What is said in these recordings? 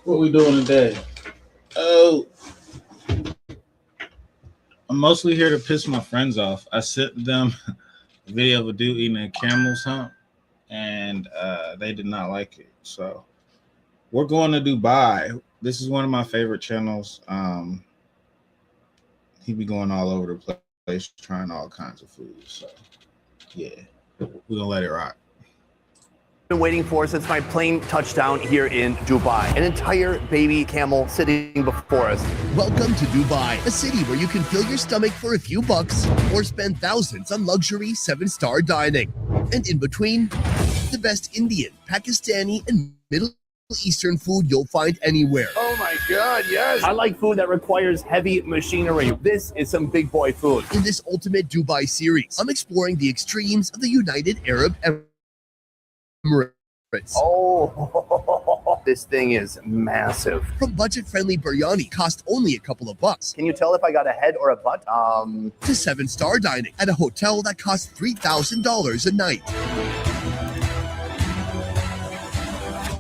What we doing today? Oh, I'm mostly here to piss my friends off. I sent them a video of a dude eating a camel's hump, and they did not like it. So we're going to Dubai. This is one of my favorite channels. He be going all over the place, trying all kinds of food. So yeah, we're gonna let it rock. Been waiting for since my plane touchdown here in Dubai. An entire baby camel sitting before us. Welcome to Dubai, a city where you can fill your stomach for a few bucks or spend thousands on luxury 7-star dining. And in between, the best Indian, Pakistani, and Middle Eastern food you'll find anywhere. Oh my God, yes. I like food that requires heavy machinery. This is some big boy food. In this ultimate Dubai series, I'm exploring the extremes of the United Arab Emirates. Oh, this thing is massive. From budget-friendly biryani, cost only a couple of bucks, Can you tell if I got a head or a butt? to 7-star dining at a hotel that costs $3,000 a night.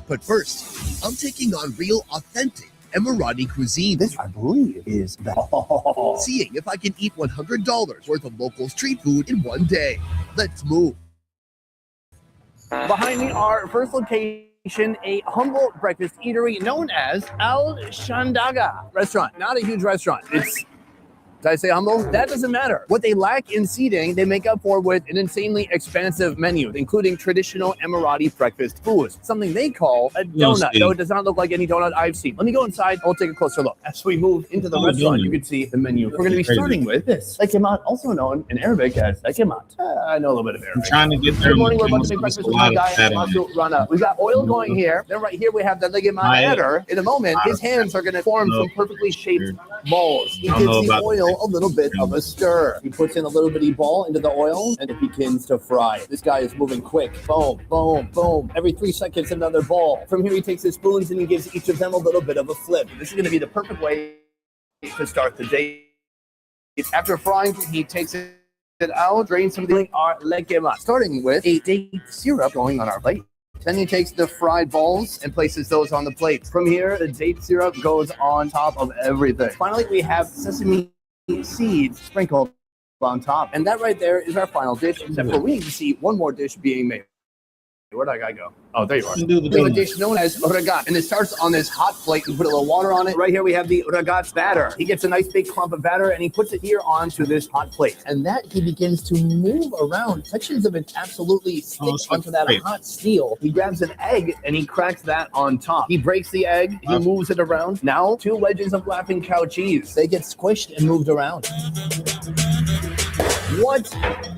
But first, I'm taking on real, authentic Emirati cuisine. This, I believe, is the... Seeing if I can eat $100 worth of local street food in one day. Let's move. Behind me, our first location, a humble breakfast eatery known as Al Shandaga restaurant. Not a huge restaurant. Did I say humble? That doesn't matter. What they lack in seating, they make up for with an insanely expansive menu, including traditional Emirati breakfast foods. Something they call a donut, though it does not look like any donut I've seen. Let me go inside. I'll take a closer look. As we move into the restaurant, you can see the menu. We're going to be starting with this. Lekemat, also known in Arabic as lekemat. I know a little bit of Arabic. I'm trying to get there. Good morning. We're about to make breakfast with my guy, Masu Rana. We've got oil going here. Then right here we have the lekemat batter. In a moment, his hands are going to form some perfectly shaped balls. He gives the oil a little bit of a stir. He puts in a little bitty ball into the oil and it begins to fry. This guy is moving quick. Boom, boom, boom. Every 3 seconds, another ball. From here, he takes his spoons and he gives each of them a little bit of a flip. This is going to be the perfect way to start the day. After frying, he takes it out, drains some of our lekemat, starting with a date syrup going on our plate. Then he takes the fried balls and places those on the plate. From here, the date syrup goes on top of everything. Finally, we have sesame seeds sprinkled on top. And that right there is our final dish, except for we need to see one more dish being made. Where'd that guy go? Oh, there you are. We have a dish known as ragat, and it starts on this hot plate. You put a little water on it. Right here we have the ragat batter. He gets a nice big clump of batter, and he puts it here onto this hot plate. And that he begins to move around. Sections of it absolutely stick onto that hot steel. He grabs an egg, and he cracks that on top. He breaks the egg. He moves it around. Now, 2 wedges of Laughing Cow cheese. They get squished and moved around. What?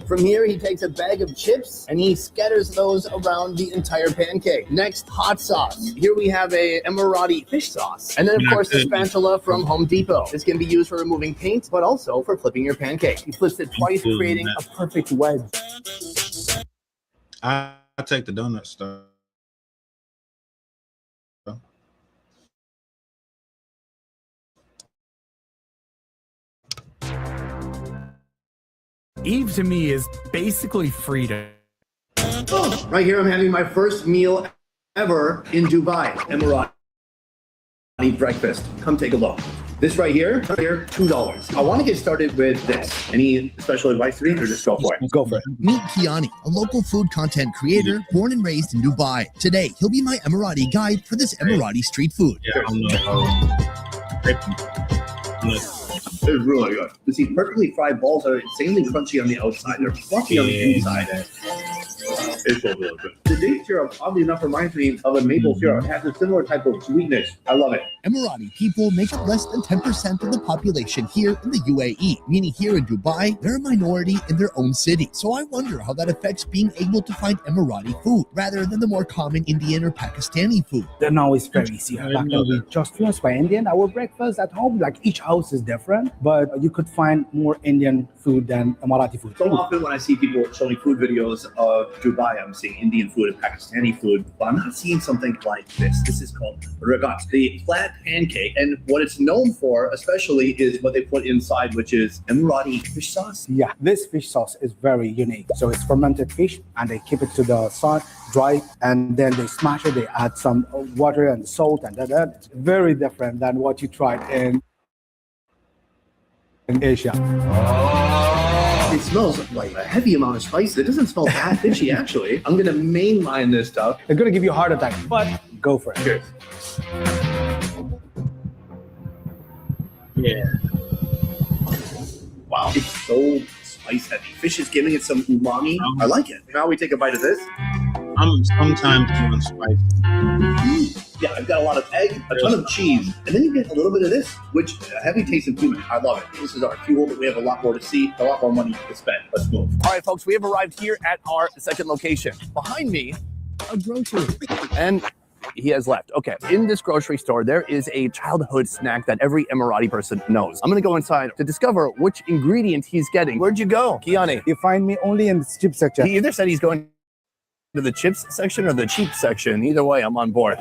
From here, he takes a bag of chips and he scatters those around the entire pancake. Next, hot sauce. Here we have a Emirati fish sauce. And then, of course, the spatula from Home Depot. This can be used for removing paint, but also for flipping your pancake. He flips it twice, creating a perfect wedge. I take the donut stuff. Eve to me is basically freedom. Right here, I'm having my first meal ever in Dubai. Emirati breakfast. Come take a look. This right here, $2. I want to get started with this. Any special advice to me, or just go for it? Go for it. Meet Kiani, a local food content creator born and raised in Dubai. Today, he'll be my Emirati guide for this Emirati street food. Yeah, It was really good. These perfectly fried balls are insanely crunchy on the outside. They're fluffy on the inside. It's so really good. The date syrup, oddly enough, reminds me of a maple syrup. It has a similar type of sweetness. I love it. Emirati people make up less than 10% of the population here in the UAE, meaning here in Dubai, they're a minority in their own city. So I wonder how that affects being able to find Emirati food rather than the more common Indian or Pakistani food. No, it's very easy. Back then we just first by Indian. Our breakfast at home, like each house is different, but you could find more Indian food than Emirati food. So often when I see people showing food videos of Dubai, why I'm seeing Indian food and Pakistani food, but I'm not seeing something like this. This is called ragat, the flat pancake. And what it's known for, especially, is what they put inside, which is Emirati fish sauce. Yeah, this fish sauce is very unique. So it's fermented fish, and they keep it to the sun, dry, and then they smash it. They add some water and salt, and that. It's very different than what you tried in Asia. It smells like a heavy amount of spice. It doesn't smell that fishy, actually. I'm gonna mainline this stuff. It's gonna give you a heart attack, but go for it. Cheers. Yeah. Wow, it's so spice heavy. Fish is giving it some umami. I like it. Now we take a bite of this. I'm sometimes doing spicy. Yeah, I've got a lot of egg, a ton of cheese, and then you get a little bit of this, which a heavy taste of cumin. I love it. This is our fuel, but we have a lot more to see, a lot more money to spend. Let's move. All right, folks, we have arrived here at our second location. Behind me, a grocery, and he has left. Okay, in this grocery store, there is a childhood snack that every Emirati person knows. I'm gonna go inside to discover which ingredient he's getting. Where'd you go, Kiani? You find me only in the chip section. He either said he's going to the chips section or the cheap section. Either way, I'm on board.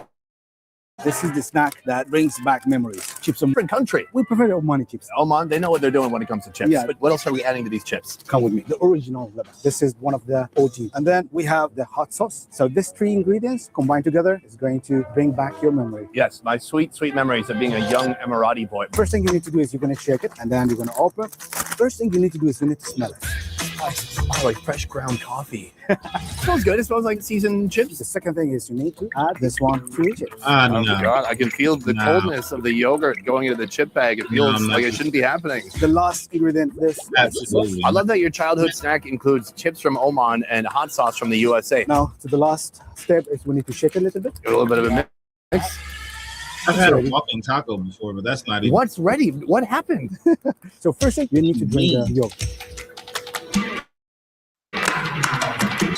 This is the snack that brings back memories. Chips from Different country. we prefer the Omani chips. Oman, they know what they're doing when it comes to chips. Yeah. But what else are we adding to these chips? Come with me. The original Lebanon. This is one of the OG. And then we have the hot sauce. So these three ingredients combined together is going to bring back your memory. Yes, my sweet, sweet memories of being a young Emirati boy. First thing you need to do is you're going to shake it, and then you're going to open. First thing you need to do is you need to smell it. Oh, like fresh ground coffee. Smells good. It smells like seasoned chips. The second thing is you need to add this one to your chips. Oh No. my God, I can feel the coldness of the yogurt going into the chip bag. It feels No, like it shouldn't be happening. The last ingredient, this spicy sauce. Absolutely. I love that your childhood snack includes chips from Oman and hot sauce from the USA. Now, to the last step is we need to shake a little bit. A little bit of a mix. I've had a walking taco before, but that's not even. What's ready? What happened? So first thing, you need to drink the yolk.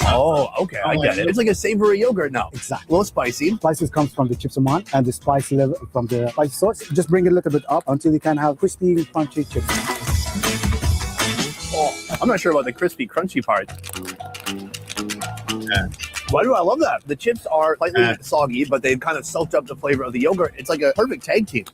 Oh, okay, I get it. It's like a savory yogurt now. Exactly. A little spicy. Spices comes from the chips Oman, and the spice level from the spicy sauce. Just bring it a little bit up until you can have crispy, crunchy chips. Oh, I'm not sure about the crispy, crunchy part. Yeah. Why do I love that? The chips are slightly soggy, but they've kind of soaked up the flavor of the yogurt. It's like a perfect tag team.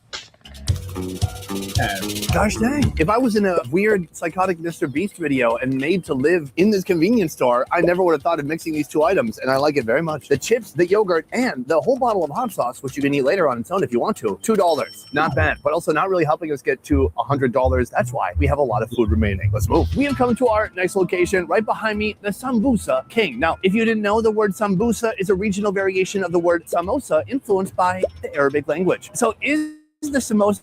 Gosh dang. If I was in a weird psychotic Mr. Beast video and made to live in this convenience store, I never would have thought of mixing these two items, and I like it very much. The chips, the yogurt, and the whole bottle of hot sauce, which you can eat later on its own if you want to. $2. Not bad, but also not really helping us get to $100. That's why we have a lot of food remaining. Let's move. We have come to our next location. Right behind me, the Sambusa King. Now, if you didn't know, the word Sambusa is a regional variation of the word samosa influenced by the Arabic language. So is the samosa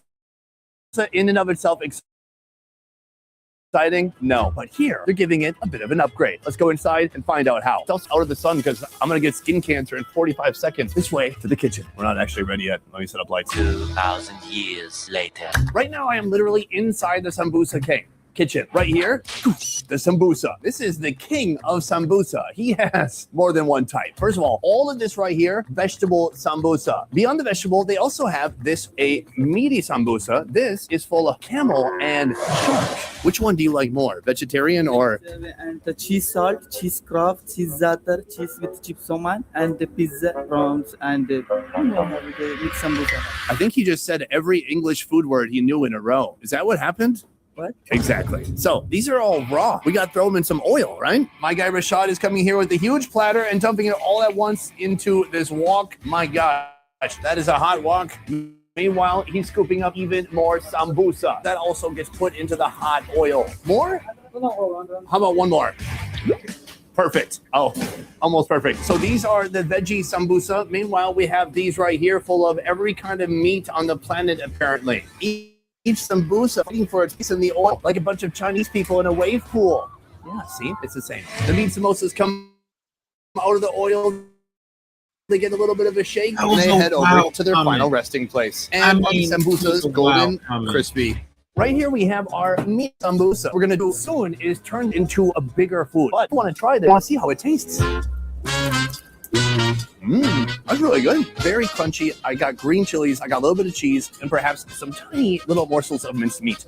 in and of itself exciting? No, but here they're giving it a bit of an upgrade. Let's go inside and find out how. It's out of the sun because I'm gonna get skin cancer in 45 seconds. This way to the kitchen. We're not actually ready yet. Let me set up lights. 2,000 years later. Right now I am literally inside the Sambusa King kitchen. Right here, the sambusa. This is the king of sambusa. He has more than one type. First of all of this right here, vegetable sambusa. Beyond the vegetable, they also have this, a meaty sambusa. This is full of camel and shark. Which one do you like more, vegetarian or? And the cheese salt, cheese craft, cheese zatar, cheese with chips oman, and the pizza prawns, and the mixed sambusa. I think he just said every English food word he knew in a row. Is that what happened? What? Exactly. So these are all raw. We got to throw them in some oil, right? My guy Rashad is coming here with a huge platter and dumping it all at once into this wok. My gosh, that is a hot wok. Meanwhile, he's scooping up even more sambusa. That also gets put into the hot oil. More? How about one more? Perfect. Oh, almost perfect. So these are the veggie sambusa. Meanwhile, we have these right here full of every kind of meat on the planet, apparently. Each sambusa fighting for its piece in the oil like a bunch of Chinese people in a wave pool. Yeah, see? It's the same. The meat samosas come out of the oil. They get a little bit of a shake and they head over to their final resting place. And sambusa is golden, crispy. Right here we have our meat sambusa. We're going to do soon is turned into a bigger food. But I want to try this. I want to see how it tastes. That's really good. Very crunchy. I got green chilies. I got a little bit of cheese and perhaps some tiny little morsels of minced meat.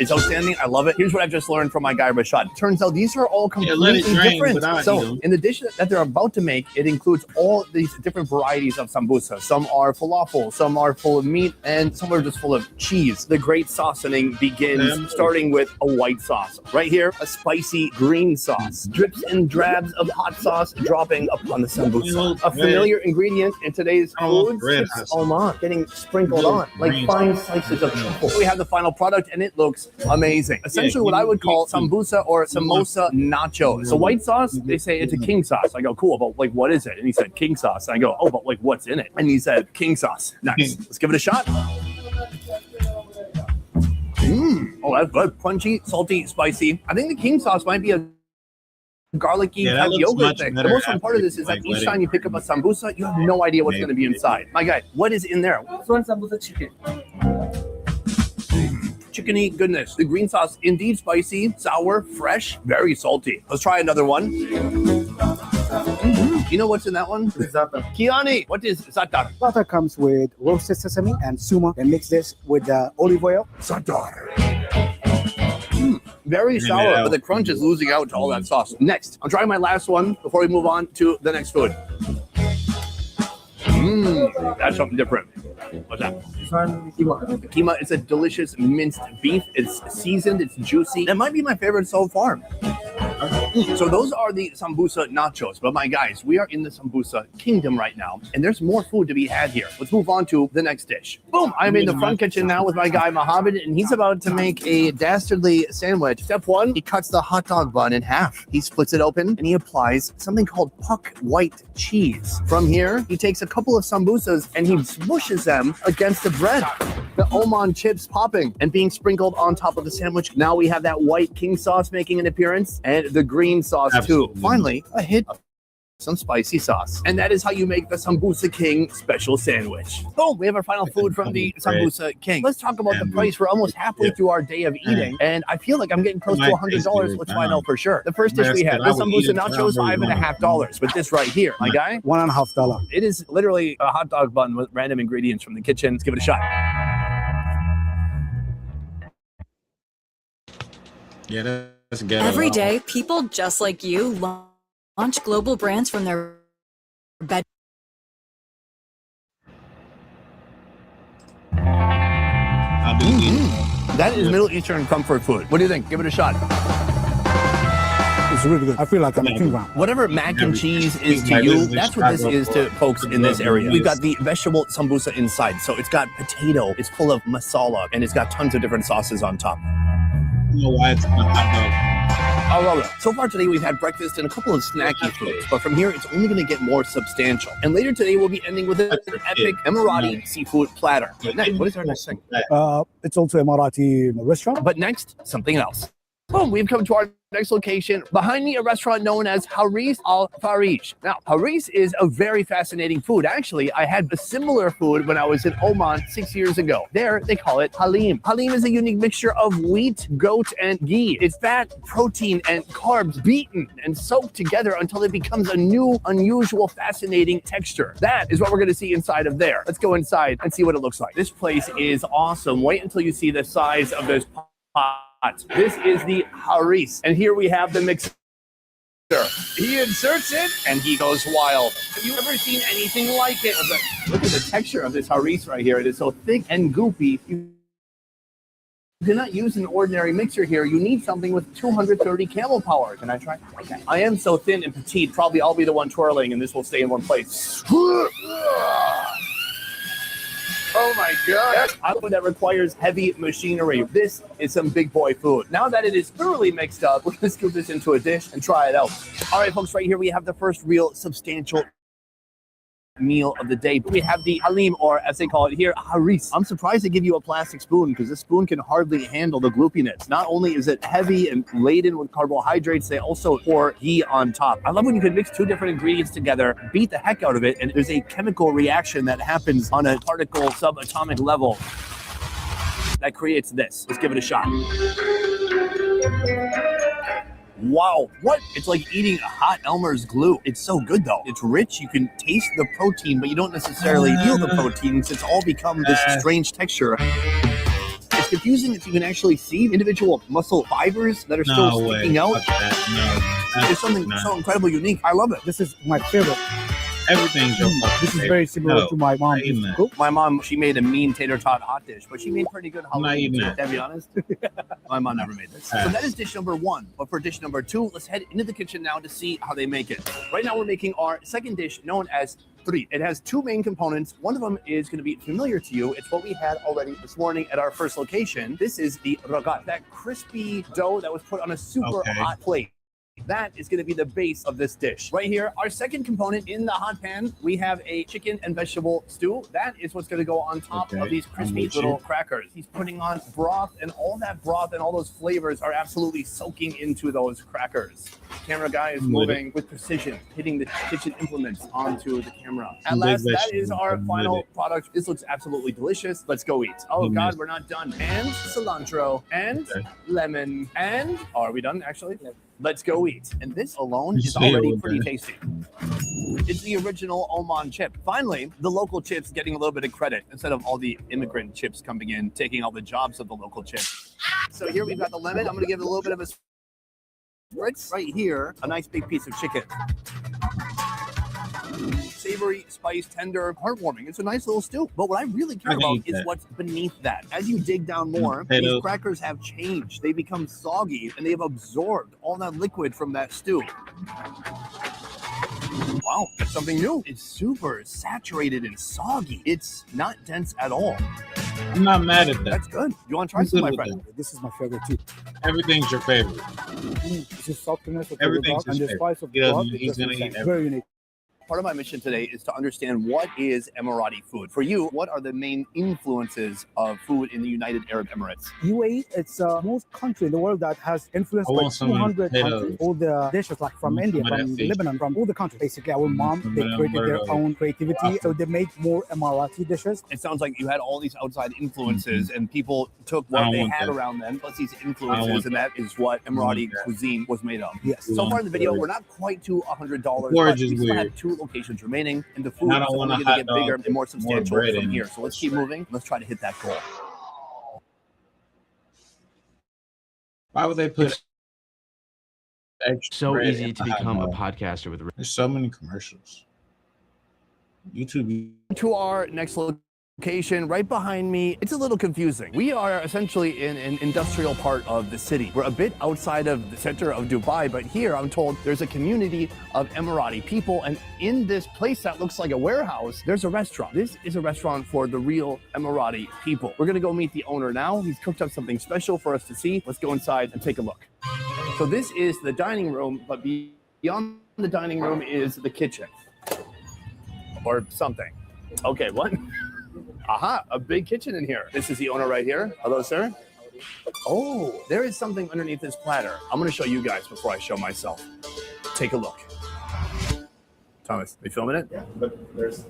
It's outstanding. I love it. Here's what I've just learned from my guy Rashad. Turns out these are all let completely it drain different. without So eating. in the dish that they're about to make, it includes all these different varieties of sambusa. Some are falafel, some are full of meat, and some are just full of cheese. The great saucening begins starting with a white sauce. Right here, a spicy green sauce. Drips and drabs of hot sauce dropping upon the sambusa. A familiar ingredient in today's food, chips Oman, getting sprinkled on like fine slices of truffle. We have the final product, and it looks amazing. Essentially what I would call sambusa or samosa nachos. So white sauce, they say it's a king sauce. I go, cool, but like what is it? And he said king sauce. I go, oh, but like what's in it? And he said king sauce. Nice. Let's give it a shot. Oh, that's good. Crunchy, salty, spicy. I think the king sauce might be a garlicky type yogurt thing. The most fun part of this is that each time you pick up a sambusa, you have no idea what's going to be inside. My guy, what is in there? This one sambusa chicken. Chickeny goodness. The green sauce, indeed spicy, sour, fresh, very salty. Let's try another one. You know what's in that one? Za'atar. Kiani, what is za'atar? Butter comes with roasted sesame and suma, and mix this with olive oil. Za'atar. Very sour, but the crunch is losing out to all that sauce. Next, I'm trying my last one before we move on to the next food. That's something different. What's that? This one kiwa. Keema, it's a delicious minced beef. It's seasoned, it's juicy. That might be my favorite so far. So those are the sambusa nachos. But my guys, we are in the sambusa kingdom right now, and there's more food to be had here. Let's move on to the next dish. Boom! I'm in the front kitchen now with my guy Mohammed, and he's about to make a dastardly sandwich. Step one, he cuts the hot dog bun in half. He splits it open, and he applies something called puck white cheese. From here, he takes a couple of sambusas, and he smooshes them against the bread. The Oman chips popping and being sprinkled on top of the sandwich. Now we have that white king sauce making an appearance, and the green sauce too. Finally, a hit of some spicy sauce. And that is how you make the Sambusa King special sandwich. Boom, we have our final food from the Sambusa King. Let's talk about the price. We're almost halfway through our day of eating, and I feel like I'm getting close to $100, which I know for sure. The first dish we had, the Sambusa Nachos, $5.50. But this right here, my guy, $1.50. it is literally a hot dog bun with random ingredients from the kitchen. Let's give it a shot. Yeah, that's ghetto. Every day, people just like you launch global brands from their bed. I'll do it. That is Middle Eastern comfort food. What do you think? Give it a shot. It's really good. I feel like I'm eating ground. Whatever mac and cheese is to you, that's what this is to folks in this area. We've got the vegetable sambusa inside. So it's got potato, it's full of masala, and it's got tons of different sauces on top. I don't know why it's not hot dog. I love it. So far today, we've had breakfast and a couple of snacky foods, but from here, it's only going to get more substantial. And later today, we'll be ending with an epic Emirati seafood platter. But next, what is our next thing? It's also a Emirati restaurant. But next, something else. Boom, we've come to our next location. Behind me, a restaurant known as Haris Al Farish. Now, haris is a very fascinating food. Actually, I had a similar food when I was in Oman 6 years ago. There, they call it halim. Halim is a unique mixture of wheat, goat, and ghee. It's fat, protein, and carbs beaten and soaked together until it becomes a new, unusual, fascinating texture. That is what we're going to see inside of there. Let's go inside and see what it looks like. This place is awesome. Wait until you see the size of this pot. This is the haris, and here we have the mixer. He inserts it, and he goes wild. Have you ever seen anything like it? Look at the texture of this haris right here. It is so thick and goopy. You cannot use an ordinary mixer here. You need something with 230 camel power. Can I try? Okay. I am so thin and petite. Probably I'll be the one twirling, and this will stay in one place. Oh my God. I food that requires heavy machinery. This is some big boy food. Now that it is thoroughly mixed up, we're going to scoop this into a dish and try it out. All right, folks, right here we have the first real substantial meal of the day. We have the halim, or as they call it here, haris. I'm surprised they give you a plastic spoon because this spoon can hardly handle the gloopiness. Not only is it heavy and laden with carbohydrates, they also pour ghee on top. I love when you can mix two different ingredients together, beat the heck out of it, and there's a chemical reaction that happens on a particle subatomic level that creates this. Let's give it a shot. Wow, what? It's like eating a hot Elmer's glue. It's so good though. It's rich, you can taste the protein, but you don't necessarily feel the protein. It's all become this strange texture. It's confusing that you can actually see individual muscle fibers that are still No way. sticking out. Fuck that. No. It's something Nah. so incredibly unique. I love it. This is my favorite. Everything's your fucking This is favorite. very similar No, to my mom not even that. cook. My mom, she made a mean tater tot hot dish, but she made pretty good I'm not Halloween. eating too, that. to be honest, my mom never made this. So that is dish number 1. But for dish number 2, let's head into the kitchen now to see how they make it. Right now, we're making our second dish known as three. It has 2 main components. One of them is going to be familiar to you. It's what we had already this morning at our first location. This is the ragat, that crispy dough that was put on a super hot plate. That is going to be the base of this dish. Right here, our second component in the hot pan, we have a chicken and vegetable stew. That is what's going to go on top of these crispy little crackers. He's putting on broth, and all that broth and all those flavors are absolutely soaking into those crackers. Camera guy is moving with precision, hitting the kitchen implements onto the camera. At last, that is our final product. This looks absolutely delicious. Let's go eat. Oh God, we're not done. And cilantro, and lemon, and are we done actually? Let's go eat. And this alone is already pretty tasty. It's the original Oman chip. Finally, the local chips getting a little bit of credit instead of all the immigrant chips coming in, taking all the jobs of the local chips. So here we've got the lemon. I'm going to give it a little bit of a spritz. Right here, a nice big piece of chicken. Savory, spice, tender, heartwarming. It's a nice little stew. But what I really care about is what's beneath that. As you dig down more, these crackers have changed. They become soggy, and they've absorbed all that liquid from that stew. Wow, that's something new. It's super saturated and soggy. It's not dense at all. I'm not mad at that. That's good. You want to try some, my friend? This is my favorite too. Everything's your favorite. This is saltiness of the Everything's ragat and his the spice of the favorite. broth. He's It's gonna just eat insane. everything. Very unique. Part of my mission today is to understand what is Emirati food. For you, what are the main influences of food in the United Arab Emirates? UAE, it's the most country in the world that has influenced I by want some 200 potatoes. countries. All the dishes like from Mm, India, some of from that fish. Lebanon, from all the countries. Basically, our mom, some they of them created their were, own creativity. So they make more Emirati dishes. It sounds like you had all these outside influences and people took what they had around them, plus these influences, and that is what Emirati cuisine was made of. Yes. So far in the video, we're not quite to $100, Porridge but is we still have weird. 2 locations remaining, and the food I is don't want only a going to get hot bigger dog, and more substantial bread from in here. it. So let's keep moving. Let's try to hit that goal. Why would they put extra So bread easy in to a hot become a dog? podcaster with There's so many commercials. YouTube. To our next location right behind me, it's a little confusing. We are essentially in an industrial part of the city. We're a bit outside of the center of Dubai, but here I'm told there's a community of Emirati people, and in this place that looks like a warehouse, there's a restaurant. This is a restaurant for the real Emirati people. We're gonna go meet the owner now. He's cooked up something special for us to see. Let's go inside and take a look. So this is the dining room, but beyond the dining room is the kitchen. Or something. Okay, what? Aha, a big kitchen in here. This is the owner right here. Hello, sir. Oh, there is something underneath this platter. I'm going to show you guys before I show myself. Take a look. Thomas, are you filming it? Yeah, but there's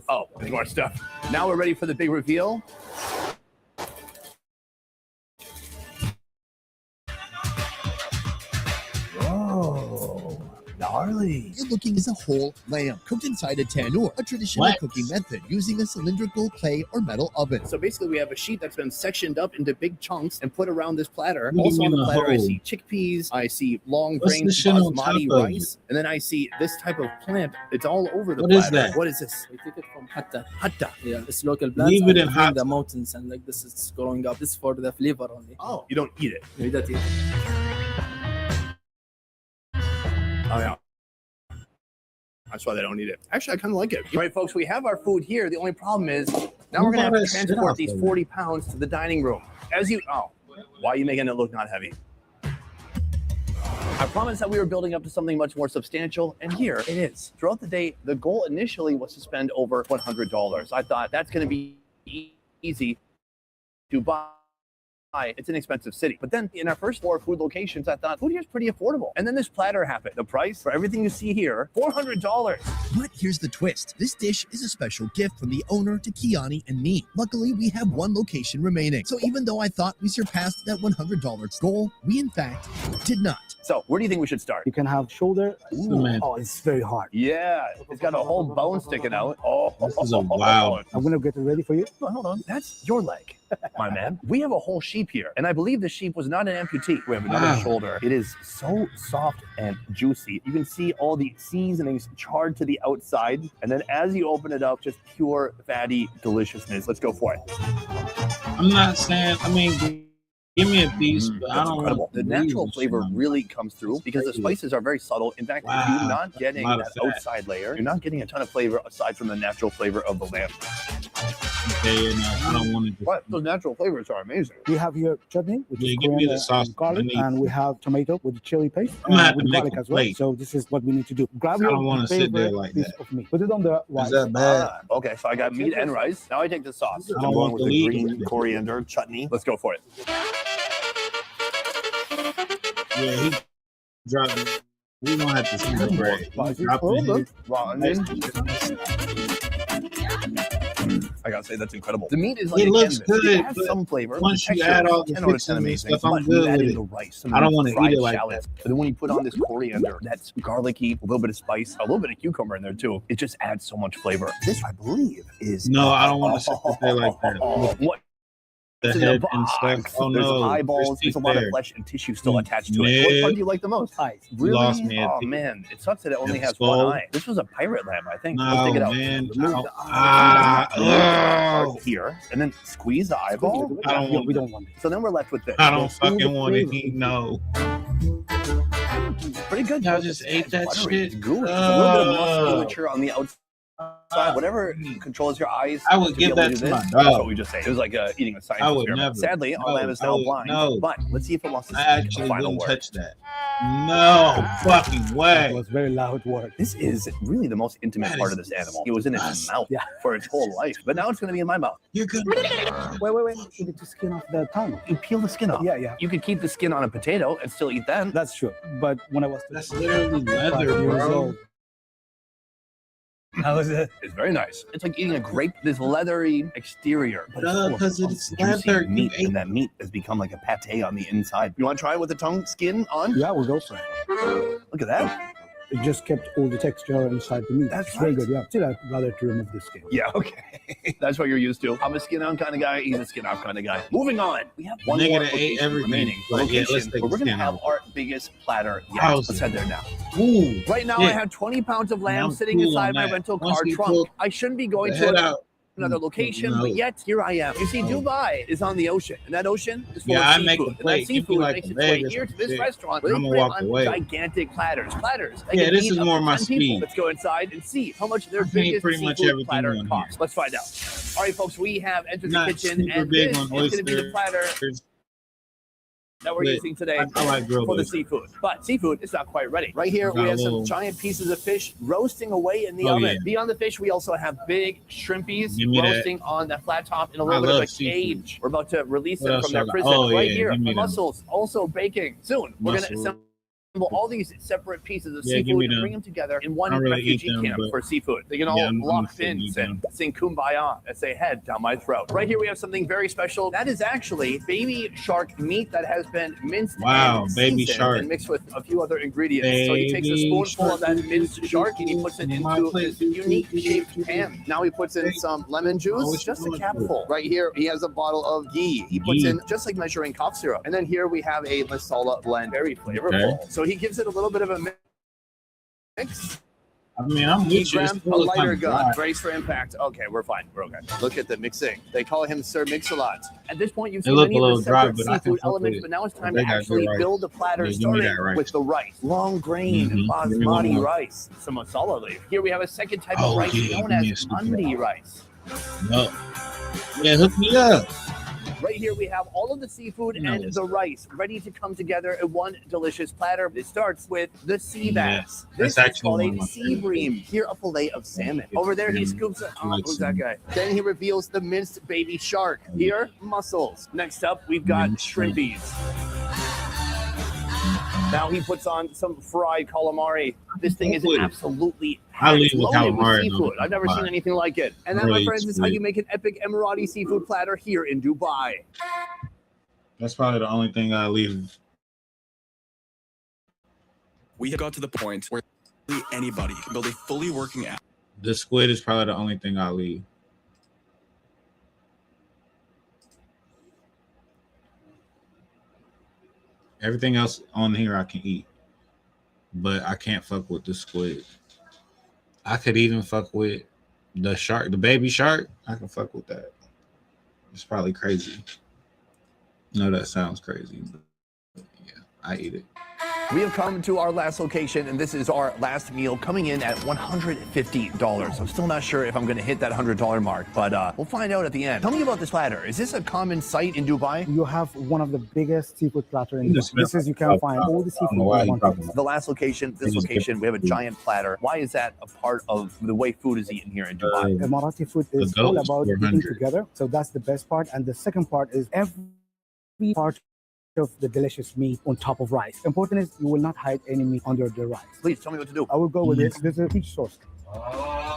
more stuff. Now we're ready for the big reveal. Whoa. Gnarly. Good looking is a whole lamb cooked inside a tandoor, a traditional What? cooking method using a cylindrical clay or metal oven. So basically we have a sheet that's been sectioned up into big chunks and put around this platter. What do you Also on mean the a platter I hole? see chickpeas, I see long What's grain the shit on top basmati of rice, and then I see this type of plant. It's all over the What is platter. that? What is this? We take it from Hatta. Hatta. Yeah, it's local plants. Leave it in between hot. the mountains, and like this is growing up. This is for the flavor only. Oh, you don't eat it. We don't eat it. Oh yeah. That's why they don't eat it. Actually, I kind of like it. All right, folks, we have our food here. The only problem is now we're going to have to transport these 40 pounds to the dining room. Why are you making it look not heavy? I promised that we were building up to something much more substantial, and here it is. Throughout the day, the goal initially was to spend over $100. I thought that's going to be easy to buy. It's an expensive city. But then in our first 4 food locations, I thought food here is pretty affordable. And then this platter happened. The price for everything you see here, $400. But here's the twist. This dish is a special gift from the owner to Kiani and me. Luckily, we have 1 location remaining. So even though I thought we surpassed that $100 goal, we in fact did not. So where do you think we should start? You can have shoulder. man. Oh, it's very hard. Yeah, it's got a whole bone sticking out. Oh, This is a wild. I'm gonna get it ready for you. Hold on. That's your leg. My man. We have a whole sheep here, and I believe the sheep was not an amputee. We have another shoulder. It is so soft and juicy. You can see all the seasonings charred to the outside, and then as you open it up, just pure fatty deliciousness. Let's go for it. I'm not saying, I mean, give me a piece, but I don't incredible. want The natural flavor really comes through because the spices are very subtle. In fact, you're not getting that outside layer. You're not getting a ton of flavor aside from the natural flavor of the lamb. Okay, no, I don't want to. But those natural flavors are amazing. We have here chutney, which is give me the coriander sauce. and garlic, and we have tomato with the chili paste, I'm gonna have with to make garlic a as well. plate. So this is what we need to do. Grab I your don't wanna sit there favorite like piece that. of meat. Put it on the rice. Is that bad? Okay, so I got meat and rice. Now I take the sauce. I I'm don't going want with to the leave green it. coriander chutney. Let's go for it. Yeah, he dropped it. We don't have to see the bread. Spicy. Drop Oh, it look. in. Raw onion. I gotta say that's incredible. The meat is like It a looks canvas. good, It has but some flavor. once The you texture add all is the 10 out of fixings 10 and amazing. stuff, I'm But good you add with in it. the rice. I don't wanna eat fried it like shallots. But then when you put on this coriander, that's garlicky, a little bit of spice, a little bit of cucumber in there too. It just adds so much flavor. This, I believe, is No, I don't want to sit there like that. What? The It's in head the and box. stuff. Oh There's no, eyeballs. There's a lot of there. flesh and tissue still attached to it. No. What part do you like the most? Eyes. Really? lost me at Oh the- man, it sucks that it only the has one skull. eye. This was a pirate lamb, I think. Let's No, take it out. man. Remove No. the eye. Remove that Oh. part here, and then squeeze the eyeball. I don't Yeah, want we that. don't want it. So then we're left with this. I don't There's all the fucking want to flavor. eat. No. Pretty good. Y'all It's just ate that buttery. shit? It's gooey. There's a little bit of Oh. musculature on the outside. Whatever controls your eyes. I would to be give able to that do to this, my That's dog. what we just say. It was like eating a science I would experiment. never. Sadly, our No, lamb is I now would- blind. no. But let's see if it wants to I speak the actually final wouldn't word. touch that. No fucking It way. was very loud word. This is really the most intimate That part is of this animal. It was in its disgusting. mouth Yeah. for its whole life, but now it's going to be in my mouth. You're good. Wait. You need to skin off the tongue. You peel the skin off. Yeah. You could keep the skin on a potato and still eat that. That's true. But when I was That's literally 5 leather, years bro. old, how was it? It's very nice. It's like eating a grape. This leathery exterior, but it's No, full of 'cause plump, it's juicy leather. You meat, ate- and that meat has become like a pate on the inside. You want to try it with the tongue skin on? Yeah, we'll go for it. Look at that. It just kept all the texture inside the meat. That's It's very right. good. Yeah. Still, I'd rather to remove the skin. Yeah, okay. That's what you're used to. I'm a skin on kind of guy. He's a skin off kind of guy. Moving on. We have one Nigga more that ate location everything. remaining. But yeah, let's Location take where we're the going to skin have out. our biggest platter yet. How's Let's it? head there now. Ooh. Right now, Yeah. I have 20 pounds of lamb I'm sitting cool inside on my that. rental Once car we trunk. pull I shouldn't be going the to head out. another location, No. but yet here I am. You see, Oh. Dubai is on the ocean, and that ocean is full Yeah, of I make seafood. a And that plate. Give me seafood like makes a its way bag or here to some this shit. restaurant. Where they I'ma put it walk on away. gigantic platters. That Yeah, can this feed is up more to my 10 people. speed. Let's go inside and see how much their I can eat biggest pretty much seafood everything platter on here. costs. Let's find out. All right, folks, we have entered the Not kitchen, super and big this on is going to be the oysters. platter that we're But using today I like grilled for the oysters. seafood. But seafood is not quite ready. Right here, Got we a have some little- giant pieces of fish roasting away in the Oh, oven. yeah. Beyond the fish, we also have big shrimpies Give me that. roasting on that flat top in a I little bit of love a seafood. cage. We're about to release What them else from their I got? prison. Oh, right yeah, here, give me the them. mussels also baking. Soon, we're going to Mussels. assemble all these separate pieces of Yeah, give seafood me and them. bring them together in one I don't really refugee eat them, camp but- for seafood. They can all Yeah, I'm lock gonna fins eat and them. sing kumbaya as they head down my throat. Right here, we have something very special. That is actually baby shark meat that has been minced Wow, and baby seasoned shark. and mixed with a few other ingredients. So he takes a spoonful of that minced shark and he puts it into this unique shaped pan. Now he puts in some lemon juice, just a capful. Right here, he has a bottle of ghee. He puts Ghee. in just like measuring cough syrup. And then here we have a masala blend, very flavorful. Okay. So he gives it a little bit of a mix. I mean, I'm He with you. It's grabbed a still lighter kinda gun. dry. Brace for impact. Okay, we're fine. We're okay. Look at the mixing. They call him Sir Mix-a-Lot. At this point, you've They seen look many a of the little dry, separate but I can seafood fuck with elements, it. but now it's time They to got good actually rice. build the platter, Yeah, give me starting that rice. with the rice. Long grain Mhm. Give me basmati one. rice. Some masala leaf. Here we have a second type Oh, of rice yeah, known give me a as scoop of mandi that. rice. No. Yeah, hook me up. Right here, we have all of the seafood No, and it's- the rice ready to come together in one delicious platter. It starts with the sea Yeah, bass. that's This is actually called one of a my sea bream. Here, a fillet of salmon. Over there, he scoops it. I like Who's that salmon. guy? Then he reveals the minced baby shark. Here, mussels. Next up, we've got Minced shrimp. shrimpies. Now he puts on some fried calamari. This thing is Good. absolutely I leave with loaded with calamari, seafood. no, I've never seen calamari. anything like it. And that, Really my friends, is how sweet. you make an epic Emirati seafood platter here in Dubai. That's probably the only thing I leave. We have got to the point where anybody can build a fully working app. The squid is probably the only thing I leave. Everything else on here I can eat, but I can't fuck with the squid. I could even fuck with the shark, the baby shark. I can fuck with that. It's probably crazy. No, that sounds crazy. But yeah, I eat it. We have come to our last location, and this is our last meal, coming in at $150. I'm still not sure if I'm going to hit that $100 mark, but we'll find out at the end. Tell me about this platter. Is this a common sight in Dubai? You have one of the biggest seafood platter in Dubai. This is, you can find all the seafood you want. The last location, this location, we have a giant platter. Why is that a part of the way food is eaten here in Dubai? Emirati food is all about eating together. So that's the best part. And the second part is every part of the delicious meat on top of rice. Important is you will not hide any meat under the rice. Please tell me what to do. I will go with this. This is a peach sauce.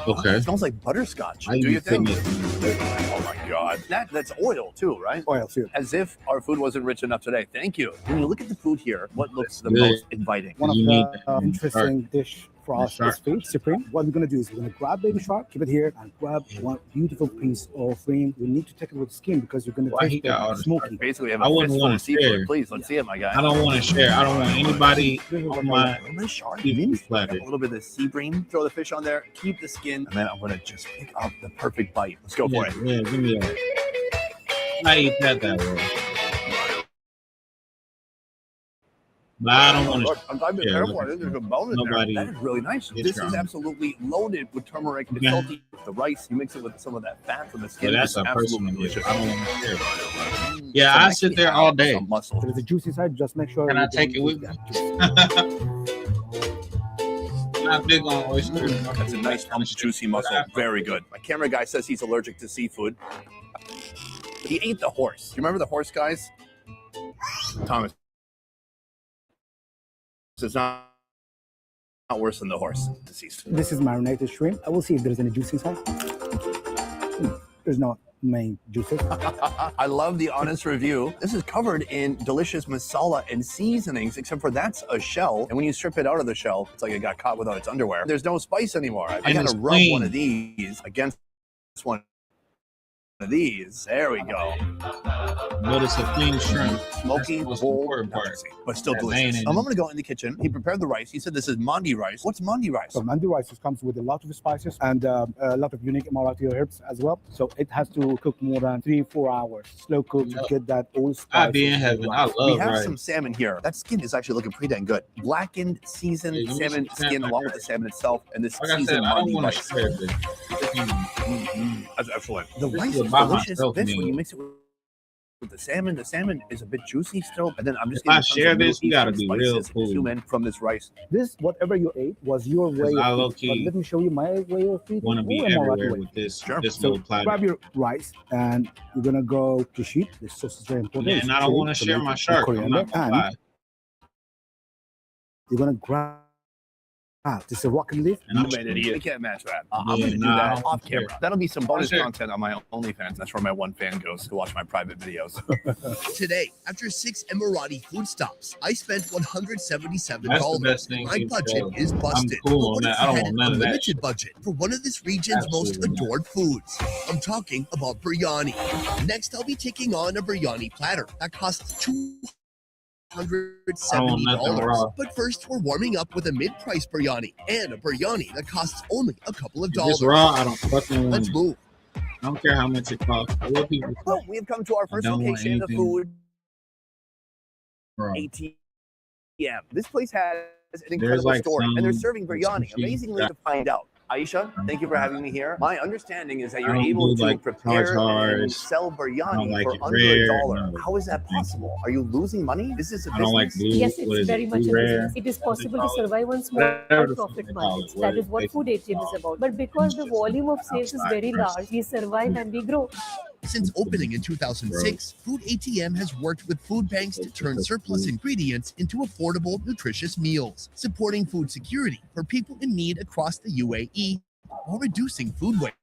Okay. It smells like butterscotch. I Do you use think? it. Oh my God. That's oil too, right? Oil too. As if our food wasn't rich enough today. Thank you. When you look at the food here, what looks the Good. most inviting? One of You need the interesting dish for us shark. is fish supreme. What we're gonna do is we're gonna grab baby shark, keep it here, and grab one beautiful piece of cream. You need to take it with skin because you're gonna Why he taste got all it the smoky. Basically, we have I a wouldn't fistful wanna of seafood. share. Please, let's see it, my guy. I don't want to share. I don't want anybody on my Nice shark. seafood platter. A little bit of the sea bream. Throw the fish on there. Keep the skin, and then I'm gonna just pick up the perfect bite. Let's go for Yeah, it. yeah, give me that. I eat that way. But I don't want Look, to. I've been Yeah, careful. look, I think there's a bone in nobody- there. That is really nice. It's This is wrong. absolutely loaded with turmeric. It's Yeah. salty. The rice, you mix it with some of that fat from the Yeah, skin. that's It's a absolutely personal dish. delicious. I don't want to share. Mm, Yeah, some I actually sit there all have day. some muscle. If it's a juicy side, just make sure. Can I you take don't it eat with that juice. I'm not big on oysters. That's a nice, juicy muscle. Very good. My camera guy says he's allergic to seafood. He ate the horse. You remember the horse, guys? Thomas. It's not worse than the horse disease. This is marinated shrimp. I will see if there's any juice inside. There's no main juices. I love the honest review. This is covered in delicious masala and seasonings, except for that's a shell. And when you strip it out of the shell, it's like it got caught without its underwear. There's no spice anymore. I And gotta it's rub clean. one of these against one of these. There we go. But it's a clean shrimp. Smoky, That's the most bold, important part. delicacy, but still That delicious. mayonnaise. I'm gonna go in the kitchen. He prepared the rice. He said this is mandi rice. What's mandi rice? So mandi rice comes with a lot of spices and a lot of unique Emirati herbs as well. So it has to cook more than 3-4 hours, slow cook to get that all spice. I'd be in heaven. I We love have rice. some salmon here. That skin is actually looking pretty dang good. Blackened, seasoned Yeah, give me salmon some skin salmon along right with the salmon itself, and this Like I said, seasoned I don't mandi want rice. to share this. That's excellent. The This rice is is by delicious. myself This meal. when you mix it with the salmon is a bit juicy still. And then I'm just If I getting tons share of Middle this, we gotta Eastern be real spices and cool. cumin from this rice. This, whatever you ate, was your way I of low-key eating. But let me show you my way of eating. Want to be or Emirati everywhere way. with this. Sure. This So little platter. grab your rice and you're gonna go to sheep. This sauce is very important. Yeah, It's and I don't chili, want to share tomato, my and shark. I'm coriander. not gonna And lie. you're gonna grab this is a rocket leaf. And I'm You can't match that. I'm Yeah, going to do nah, I that don't off care. camera. That'll be some bonus Sure. content on my OnlyFans. That's where my one fan goes to watch my private videos. Today, after 6 Emirati food stops, I spent $177. That's the best thing My you budget tell. is busted. I'm cool But on what that. if I you don't had want none of that unlimited budget for one of this region's Absolutely most not. adored foods? I'm talking about biryani. Next, I'll be taking on a biryani platter that costs $270. raw. But first, we're warming up with a mid-price biryani and a biryani that costs only a couple of If dollars. it's raw, I don't fucking want Let's it. move. I don't care how much it costs. I love people Well, we have come to our first don't want location, the anything food raw. ATM. This place has an incredible There's like story, and they're some- serving biryani. some cheese Amazingly that- to find out. Aisha, thank you for having me here. My understanding is that you're I don't able do, to like, prepare and tartars. sell I biryani don't like for it under rare, $1. no. How is that possible? Are you losing money? Is this a I don't like business? blue. Yes, what it's is very it, much a blue rare? business. It is possible to call it? survive on small Whatever the profit fuck they call margins. it, That is what whatever food they ATM call is it. about. But because the volume of sales is very large, we survive and we grow. Since opening in 2006, Food ATM has worked with food banks to turn surplus ingredients into affordable, nutritious meals, supporting food security for people in need across the UAE while reducing food waste.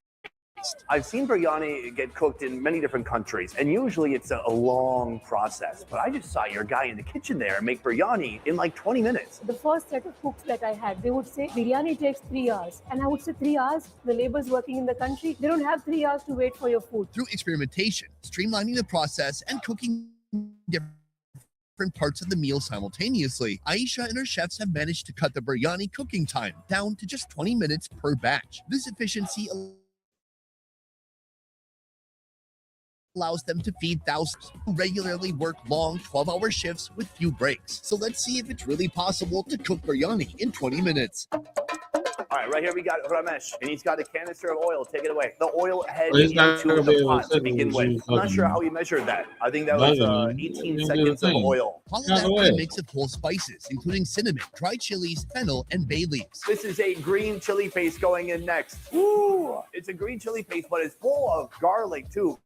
I've seen biryani get cooked in many different countries, and usually it's a long process. But I just saw your guy in the kitchen there make biryani in like 20 minutes. The first set of cooks that I had, they would say biryani takes 3 hours. And I would say 3 hours, the laborers working in the country, they don't have 3 hours to wait for your food. Through experimentation, streamlining the process, and cooking different different parts of the meal simultaneously, Aisha and her chefs have managed to cut the biryani cooking time down to just 20 minutes per batch. This efficiency allows them to feed thousands who regularly work long 12-hour shifts with few breaks. So let's see if it's really possible to cook biryani in 20 minutes. All right, right here we got Ramesh, and he's got a canister of oil. Take it away. The oil head Well, he's into not gonna be the able pot to to begin with. I'm not sure how he measured that. I think that was 18 seconds of oil. Follow that with a mix of whole spices, including cinnamon, dried chilies, fennel, and bay leaves. This is a green chili paste going in next. Ooh, it's a green chili paste, but it's full of garlic too.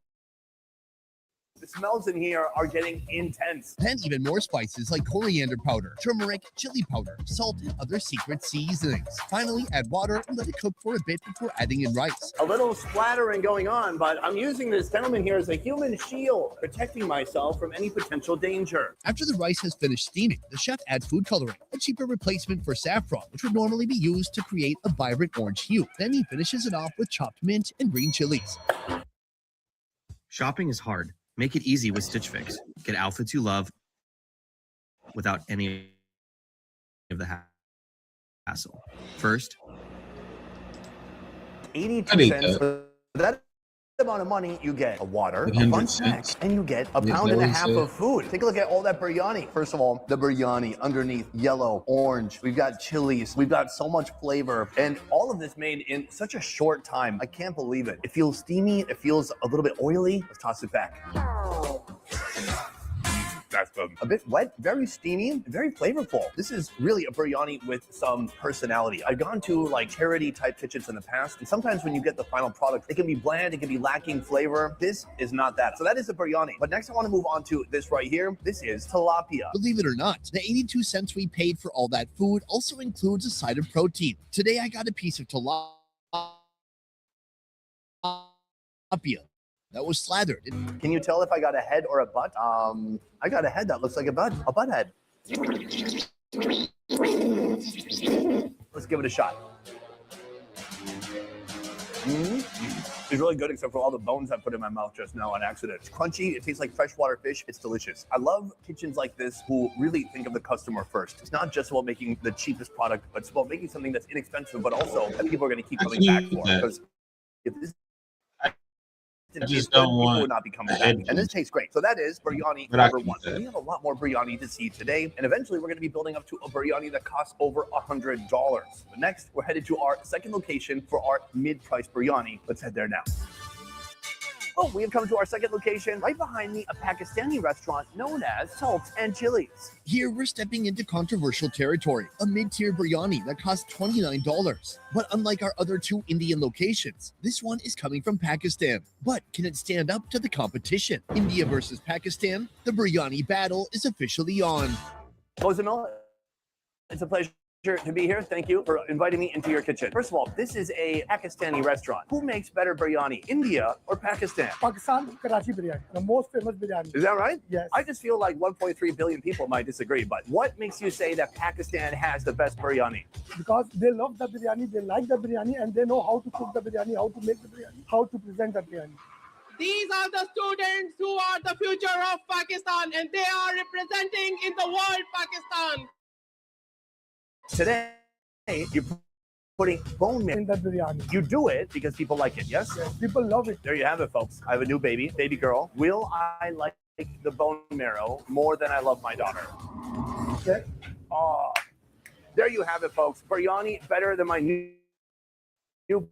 The smells in here are getting intense. Then even more spices like coriander powder, turmeric, chili powder, salt, and other secret seasonings. Finally, add water and let it cook for a bit before adding in rice. A little splattering going on, but I'm using this gentleman here as a human shield, protecting myself from any potential danger. After the rice has finished steaming, the chef adds food coloring, a cheaper replacement for saffron, which would normally be used to create a vibrant orange hue. Then he finishes it off with chopped mint and green chilies. Shopping is hard. Make it easy with Stitch Fix. Get outfits you love without any of the hassle. First, 82 cents. For that amount of money, you get a water, a fun snack, and you get a pound and a half of food. Take a look at all that biryani. First of all, the biryani underneath, yellow, orange. We've got chilies. We've got so much flavor. And all of this made in such a short time. I can't believe it. It feels steamy. It feels a little bit oily. Let's toss it back. That's a bit wet, very steamy, very flavorful. This is really a biryani with some personality. I've gone to like charity type kitchens in the past, and sometimes when you get the final product, it can be bland, it can be lacking flavor. This is not that. So that is a biryani. But next I want to move on to this right here. This is tilapia. Believe it or not, the 82 cents we paid for all that food also includes a side of protein. Today I got a piece of tilapia that was slathered. Can you tell if I got a head or a butt? I got a head that looks like a butt head. Let's give it a shot. It's really good except for all the bones I put in my mouth just now on accident. It's crunchy, it tastes like freshwater fish, it's delicious. I love kitchens like this who really think of the customer first. It's not just about making the cheapest product, but it's about making something that's inexpensive, but also that people are gonna keep coming back for. Because if this I just don't people want would not be coming back. And this tastes great. So that is biryani But I number can one. do that. We have a lot more biryani to see today, and eventually we're going to be building up to a biryani that costs over $100. But next, we're headed to our second location for our mid-price biryani. Let's head there now. Oh, we have come to our second location. Right behind me, a Pakistani restaurant known as Salt and Chilies. Here we're stepping into controversial territory, a mid-tier biryani that costs $29. But unlike our other two Indian locations, this one is coming from Pakistan. But can it stand up to the competition? India versus Pakistan, the biryani battle is officially on. Mozamil, it's a pleasure to be here. Thank you for inviting me into your kitchen. First of all, this is a Pakistani restaurant. Who makes better biryani, India or Pakistan? Pakistan, Karachi biryani, the most famous biryani. Is that right? Yes. I just feel like 1.3 billion people might disagree, but what makes you say that Pakistan has the best biryani? Because they love the biryani, they like the biryani, and they know how to cook the biryani, how to make the biryani, how to present the biryani. These are the students who are the future of Pakistan, and they are representing in the world Pakistan. Today, you're putting bone marrow in the biryani. You do it because people like it, yes? Yes, people love it. There you have it, folks. I have a new baby girl. Will I like the bone marrow more than I love my daughter? Okay. Oh, there you have it, folks. Biryani better than my newborn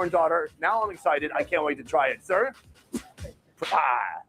daughter. Now I'm excited. I can't wait to try it, sir.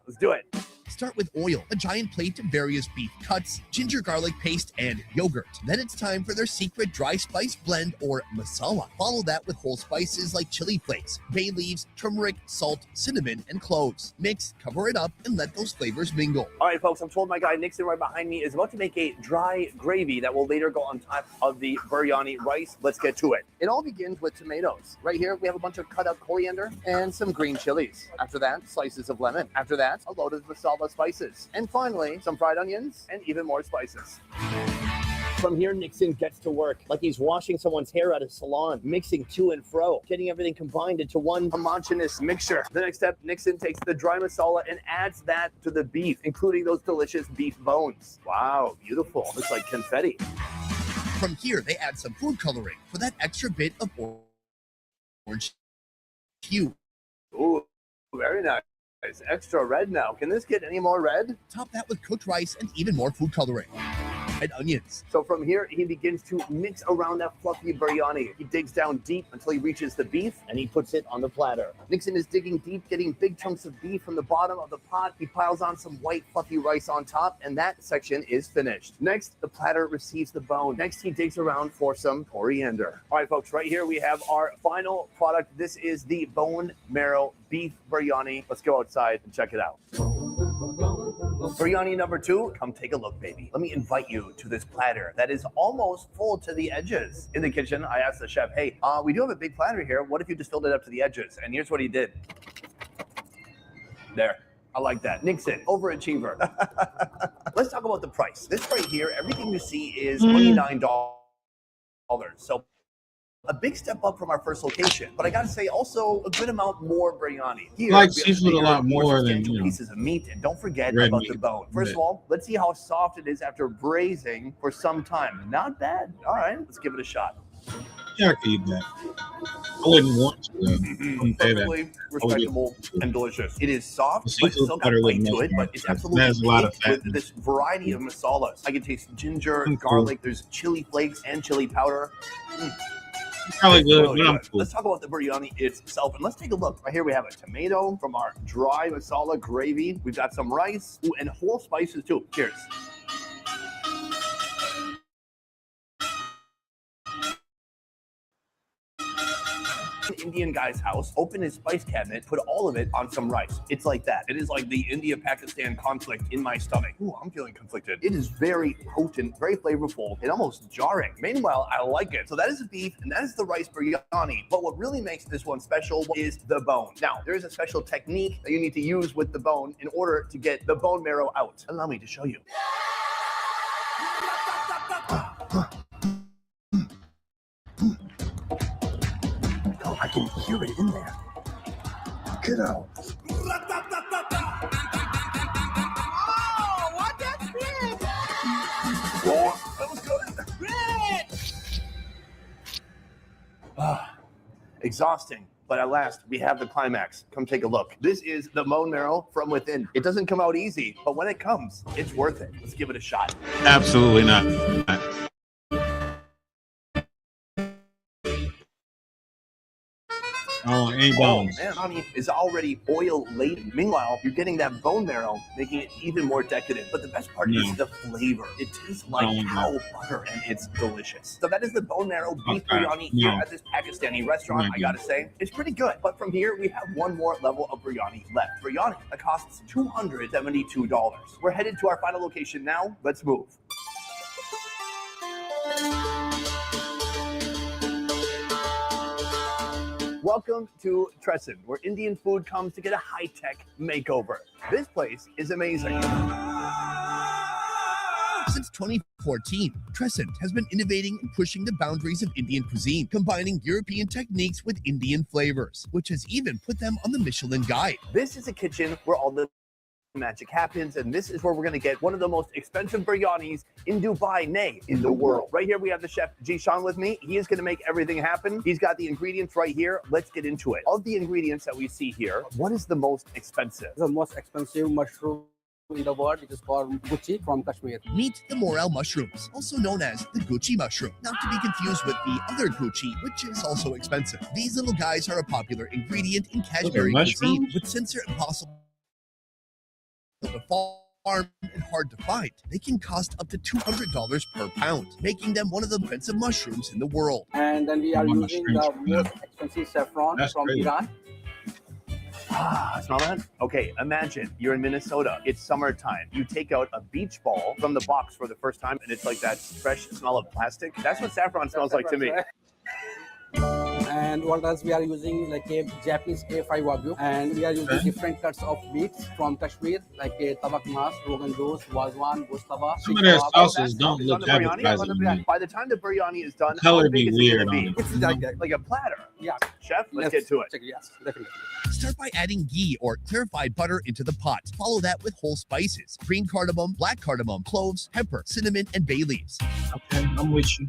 Let's do it. Start with oil, a giant plate of various beef cuts, ginger garlic paste, and yogurt. Then it's time for their secret dry spice blend or masala. Follow that with whole spices like chili flakes, bay leaves, turmeric, salt, cinnamon, and cloves. Mix, cover it up, and let those flavors mingle. All right, folks, I'm told my guy Nixon right behind me is about to make a dry gravy that will later go on top of the biryani rice. Let's get to it. It all begins with tomatoes. Right here, we have a bunch of cut up coriander and some green chilies. After that, slices of lemon. After that, a load of masala spices. And finally, some fried onions and even more spices. From here, Nixon gets to work like he's washing someone's hair at a salon, mixing to and fro, getting everything combined into one homogeneous mixture. The next step, Nixon takes the dry masala and adds that to the beef, including those delicious beef bones. Wow, beautiful. Looks like confetti. From here, they add some food coloring for that extra bit of orange hue. Ooh, very nice. Extra red now. Can this get any more red? Top that with cooked rice and even more food coloring. And onions. So from here, he begins to mix around that fluffy biryani. He digs down deep until he reaches the beef, and he puts it on the platter. Nixon is digging deep, getting big chunks of beef from the bottom of the pot. He piles on some white fluffy rice on top, and that section is finished. Next, the platter receives the bone. Next, he digs around for some coriander. All right, folks, right here we have our final product. This is the bone marrow beef biryani. Let's go outside and check it out. Biryani number 2, come take a look, baby. Let me invite you to this platter that is almost full to the edges. In the kitchen, I asked the chef, hey, we do have a big platter here. What if you just filled it up to the edges? And here's what he did. There. I like that. Nixon, overachiever. Let's talk about the price. This right here, everything you see is $29. So a big step up from our first location, but I gotta say also a good amount more biryani. Here, like seafood a lot more than pieces of meat, and don't forget about the bone. First of all, let's see how soft it is after braising for some time. Not bad. All right, let's give it a shot. Yeah, I could eat that. I wouldn't want to. Perfectly respectable and delicious. It is soft, but it's still got bite to it, but it's absolutely has a lot of fat with this variety of masalas. I can taste ginger, garlic, there's chili flakes and chili powder. Probably good. Really good. Let's talk about the biryani itself, and let's take a look. Right here we have a tomato from our dry masala gravy. We've got some rice and whole spices too. Cheers. Indian guy's house, open his spice cabinet, put all of it on some rice. It's like that. It is like the India-Pakistan conflict in my stomach. Ooh, I'm feeling conflicted. It is very potent, very flavorful, and almost jarring. Meanwhile, I like it. So that is the beef, and that is the rice biryani. But what really makes this one special is the bone. Now, there is a special technique that you need to use with the bone in order to get the bone marrow out. Allow me to show you. I can hear it in there. Get out. Oh, what that split! Oh, that was good. Exhausting, but at last we have the climax. Come take a look. This is the bone marrow from within. It doesn't come out easy, but when it comes, it's worth it. Let's give it a shot. Absolutely not. Oh, any bones. Man, honey is already oil laden. Meanwhile, you're getting that bone marrow, making it even more decadent. But the best part is the flavor. It tastes like cow butter, and it's delicious. So that is the bone marrow beef biryani here at this Pakistani restaurant. I gotta say, it's pretty good. But from here, we have one more level of biryani left. Biryani that costs $272. We're headed to our final location now. Let's move. Welcome to Tresson, where Indian food comes to get a high-tech makeover. This place is amazing. Since 2014, Trescent has been innovating and pushing the boundaries of Indian cuisine, combining European techniques with Indian flavors, which has even put them on the Michelin Guide. This is a kitchen where all the magic happens, and this is where we're going to get one of the most expensive biryanis in Dubai, nay, in the world. Right here we have the chef Jishan with me. He is going to make everything happen. He's got the ingredients right here. Let's get into it. Of the ingredients that we see here, what is the most expensive? The most expensive mushroom in the world, it is called Gucci from Kashmir. Meet the morel mushrooms, also known as the Gucci mushroom, not to be confused with the other Gucci, which is also expensive. These little guys are a popular ingredient in Kashmiri cuisine, but since they're impossible to farm and hard to find, they can cost up to $200 per pound, making them one of the expensive mushrooms in the world. And then we are using the most expensive saffron from Iran. Ah, smell that? Okay, imagine you're in Minnesota. It's summertime. You take out a beach ball from the box for the first time, and it's like that fresh smell of plastic. That's what saffron smells like to me. And what else we are using like a Japanese A5 Wagyu, and we are using different cuts of meats from Kashmir like a tabak mas, rogan josh, wazwan, goshtaba. Some of their sauces don't look appetizing to me. By the time the biryani is done, Color how be big is it weird gonna on be? it. It's like a platter. Yeah. Chef, let's get to it. Yes, definitely. Start by adding ghee or clarified butter into the pot. Follow that with whole spices, green cardamom, black cardamom, cloves, pepper, cinnamon, and bay leaves. Okay, I'm with you.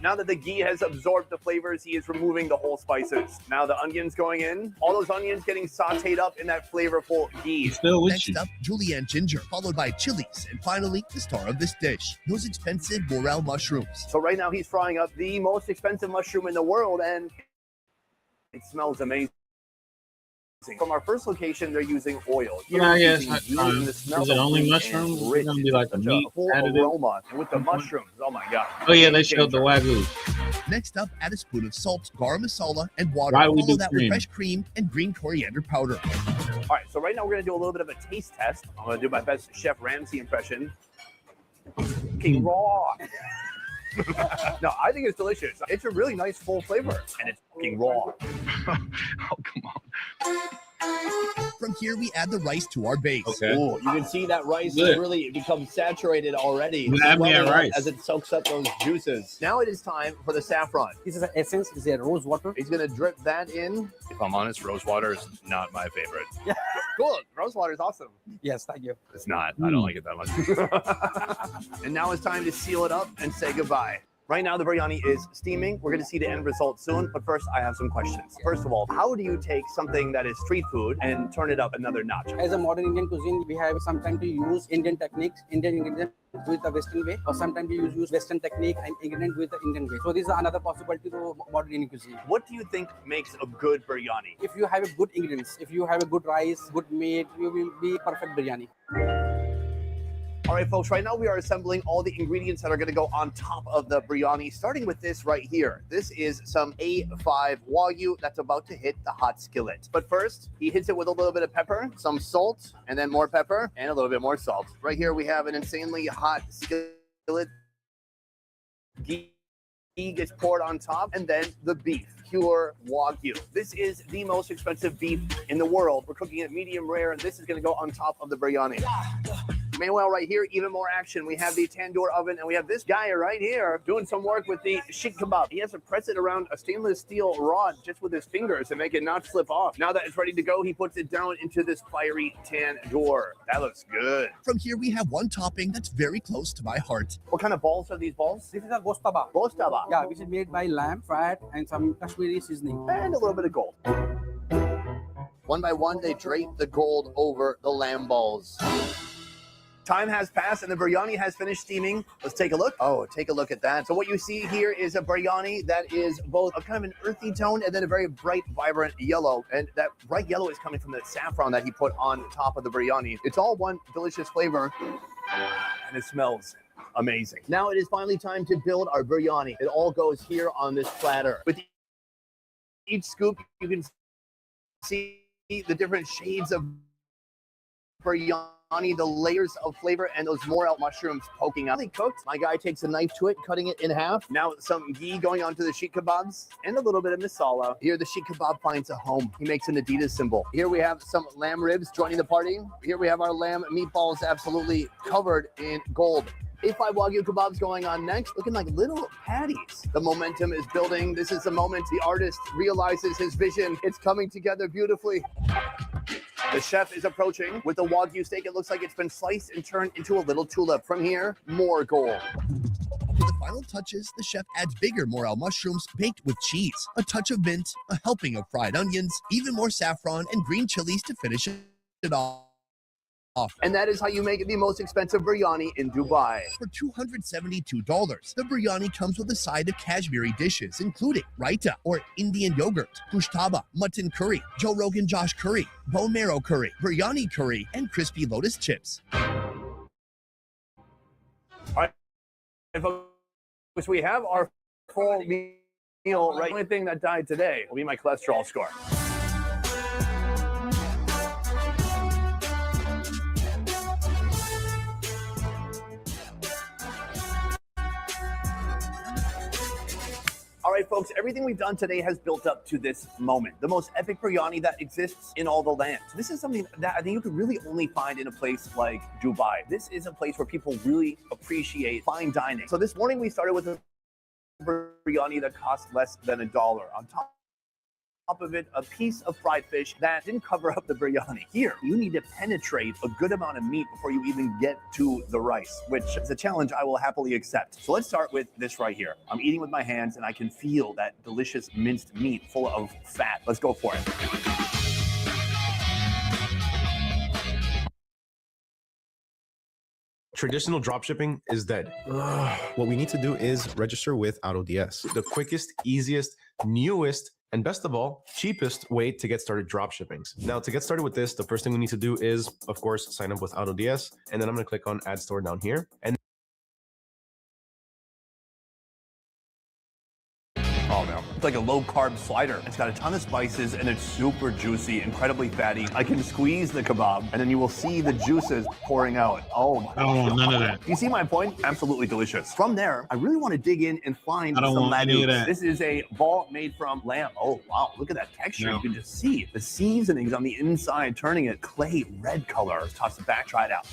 Now that the ghee has absorbed the flavors, he is removing the whole spices. Now the onions going in. All those onions getting sauteed up in that flavorful ghee. Still with Next up, julienne ginger, followed by chilies, and finally, the star of this dish, those expensive morel mushrooms. So right now he's frying up the most expensive mushroom in the world, and it smells amazing. From our first location, they're using oil. Here Yeah, we're yes. using ghee, and the smell Is it of only ghee mushrooms? is It's rich. gonna be like a Such meat full additive? aroma. And with the mushrooms, oh my god. Oh yeah, they showed the Wagyu. Next up, add a spoon of salt, garam masala, and water. Why we Follow do that cream? with fresh cream and green coriander powder. All right, so right now we're gonna do a little bit of a taste test. I'm gonna do my best Chef Ramsay impression. Okay, raw. No, I think it's delicious. It's a really nice full flavor, and it's fucking raw. Oh come on. From here, we add the rice to our base. Okay. Ooh, you can see that rice Good. really becomes saturated already. You have me at Swelling up rice. as it soaks up those juices. Now it is time for the saffron. This is the essence. This is a rose water. He's gonna drip that in. If I'm honest, rose water is not my favorite. Yeah. Cool. Rose water is awesome. Yes, thank you. It's not. I don't like it that much. And now it's time to seal it up and say goodbye. Right now, the biryani is steaming. We're going to see the end result soon. But first, I have some questions. First of all, how do you take something that is street food and turn it up another notch? As a modern Indian cuisine, we have sometimes to use Indian techniques, Indian ingredients with the Western way, or sometimes we use Western technique and ingredient with the Indian way. So this is another possibility to modern Indian cuisine. What do you think makes a good biryani? If you have a good ingredients, if you have a good rice, good meat, you will be perfect biryani. All right, folks, right now we are assembling all the ingredients that are going to go on top of the biryani, starting with this right here. This is some A5 Wagyu that's about to hit the hot skillet. But first, he hits it with a little bit of pepper, some salt, and then more pepper, and a little bit more salt. Right here, we have an insanely hot skillet. Ghee gets poured on top, and then the beef. Pure Wagyu. This is the most expensive beef in the world. We're cooking it medium rare, and this is going to go on top of the biryani. Meanwhile, right here, even more action. We have the tandoor oven, and we have this guy right here doing some work with the sheikh kebab. He has to press it around a stainless steel rod just with his fingers to make it not slip off. Now that it's ready to go, he puts it down into this fiery tandoor. That looks good. From here, we have one topping that's very close to my heart. What kind of balls are these balls? This is a goshtaba. Goshtaba. Yeah, which is made by lamb, fat, and some Kashmiri seasoning. And a little bit of gold. One by one, they drape the gold over the lamb balls. Time has passed and the biryani has finished steaming. Let's take a look. Oh, take a look at that. So what you see here is a biryani that is both a kind of an earthy tone and then a very bright, vibrant yellow. And that bright yellow is coming from the saffron that he put on top of the biryani. It's all one delicious flavor and it smells amazing. Now it is finally time to build our biryani. It all goes here on this platter. With each scoop, you can see the different shades of biryani, the layers of flavor, and those morel mushrooms poking out. They cooked. My guy takes a knife to it, cutting it in half. Now some ghee going onto the sheikh kebabs and a little bit of masala. Here the sheikh kebab finds a home. He makes an Adidas symbol. Here we have some lamb ribs joining the party. Here we have our lamb meatballs absolutely covered in gold. A5 Wagyu kebabs going on next, looking like little patties. The momentum is building. This is the moment the artist realizes his vision. It's coming together beautifully. The chef is approaching with the Wagyu steak. It looks like it's been sliced and turned into a little tulip. From here, more gold. For the final touches, the chef adds bigger morel mushrooms baked with cheese, a touch of mint, a helping of fried onions, even more saffron and green chilies to finish it off. And that is how you make it the most expensive biryani in Dubai. For $272, the biryani comes with a side of Kashmiri dishes, including raita or Indian yogurt, goshtaba, mutton curry, Joe Rogan Josh curry, bone marrow curry, biryani curry, and crispy lotus chips. All right, folks, we have our full meal. Right, the only thing that died today will be my cholesterol score. All right, right, folks, everything we've done today has built up to this moment, the most epic biryani that exists in all the land. This is something that I think you could really only find in a place like Dubai. This is a place where people really appreciate fine dining. So this morning we started with a biryani that cost less than $1. On top of it, a piece of fried fish that didn't cover up the biryani. Here, you need to penetrate a good amount of meat before you even get to the rice, which is a challenge I will happily accept. So let's start with this right here. I'm eating with my hands and I can feel that delicious minced meat full of fat. Let's go for it. Traditional dropshipping is dead. What we need to do is register with AutoDS. The quickest, easiest, newest, and best of all, cheapest way to get started dropshipping. Now, to get started with this, the first thing we need to do is, of course, sign up with AutoDS. And then I'm going to click on Add Store down here. And Oh man, it's like a low carb slider. It's got a ton of spices and it's super juicy, incredibly fatty. I can squeeze the kebab and then you will see the juices pouring out. Oh my God. None of that. You see my point? Absolutely delicious. From there, I really want to dig in and find I don't some want any of laddu. that. This is a ball made from lamb. Oh wow, look at that texture. Yeah. You can just see the seasonings on the inside, turning it clay red color. Let's toss it back, try it out.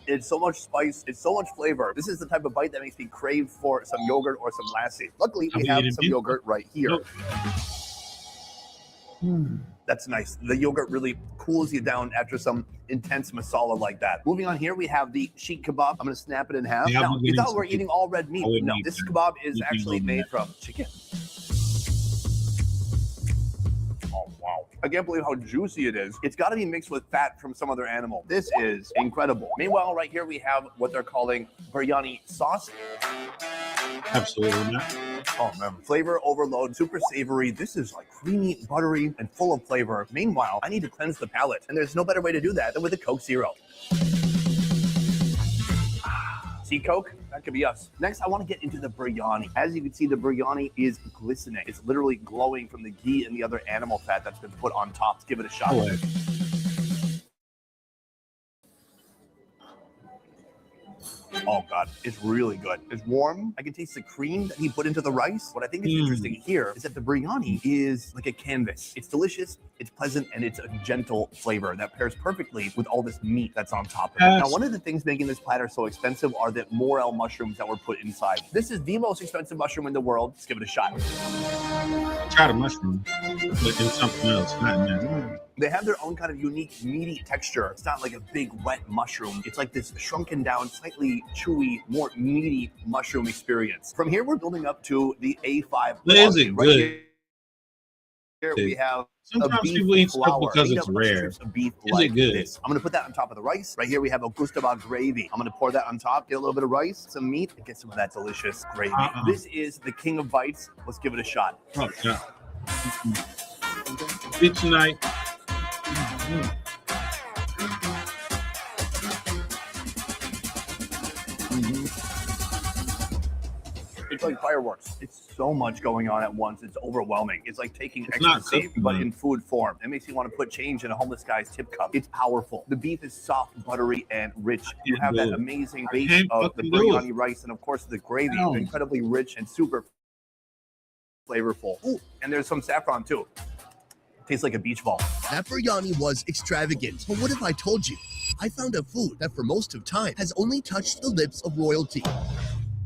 It's so much spice, it's so much flavor. This is the type of bite that makes me crave for some yogurt or some lassi. Luckily, we have some yogurt right here. That's nice. The yogurt really cools you down after some intense masala like that. Moving on here, we have the sheikh kebab. I'm going to snap it in half. Yeah, now, I'm you getting thought we're some eating all red meat. No, this kebab is actually made from chicken. I can't believe how juicy it is. It's got to be mixed with fat from some other animal. This is incredible. Meanwhile, right here we have what they're calling biryani sauce. Absolutely not. Oh man, flavor overload, super savory. This is like creamy, buttery, and full of flavor. Meanwhile, I need to cleanse the palate, and there's no better way to do that than with a Coke Zero. See Coke? That could be us. Next, I want to get into the biryani. As you can see, the biryani is glistening. It's literally glowing from the ghee and the other animal fat that's been put on top. Let's give it a shot. Oh God, it's really good. It's warm. I can taste the cream that he put into the rice. What I think is interesting here is that the biryani is like a canvas. It's delicious, it's pleasant, and it's a gentle flavor that pairs perfectly with all this meat that's on top of it. Now, one of the things making this platter so expensive are the morel mushrooms that were put inside. This is the most expensive mushroom in the world. Let's give it a shot. Try the mushroom, but do something else. Not in there. They have their own kind of unique meaty texture. It's not like a big wet mushroom. It's like this shrunken down, slightly chewy, more meaty mushroom experience. From here, we're building up to the A5. Is it good? Here we have Sometimes a beef people eat stuff flour. because Made it's up of rare. strips of beef Is it like good? this. I'm gonna put that on top of the rice. Right here we have a gustava gravy. I'm gonna pour that on top. Get a little bit of rice, some meat, and get some of that delicious gravy. This is the king of bites. Let's give it a shot. Oh, God. Eat tonight. It's like fireworks. It's so much going on at once. It's overwhelming. It's like taking not ecstasy, cooking, but man. in food form. It makes you want to put change in a homeless guy's tip cup. It's powerful. The beef is soft, buttery, and rich. You have that amazing base can't of the fucking do it. biryani rice, and of course the gravy. No. Incredibly rich and super flavorful. Ooh, and there's some saffron too. Tastes like a beach ball. That biryani was extravagant, but what if I told you? I found a food that for most of time has only touched the lips of royalty.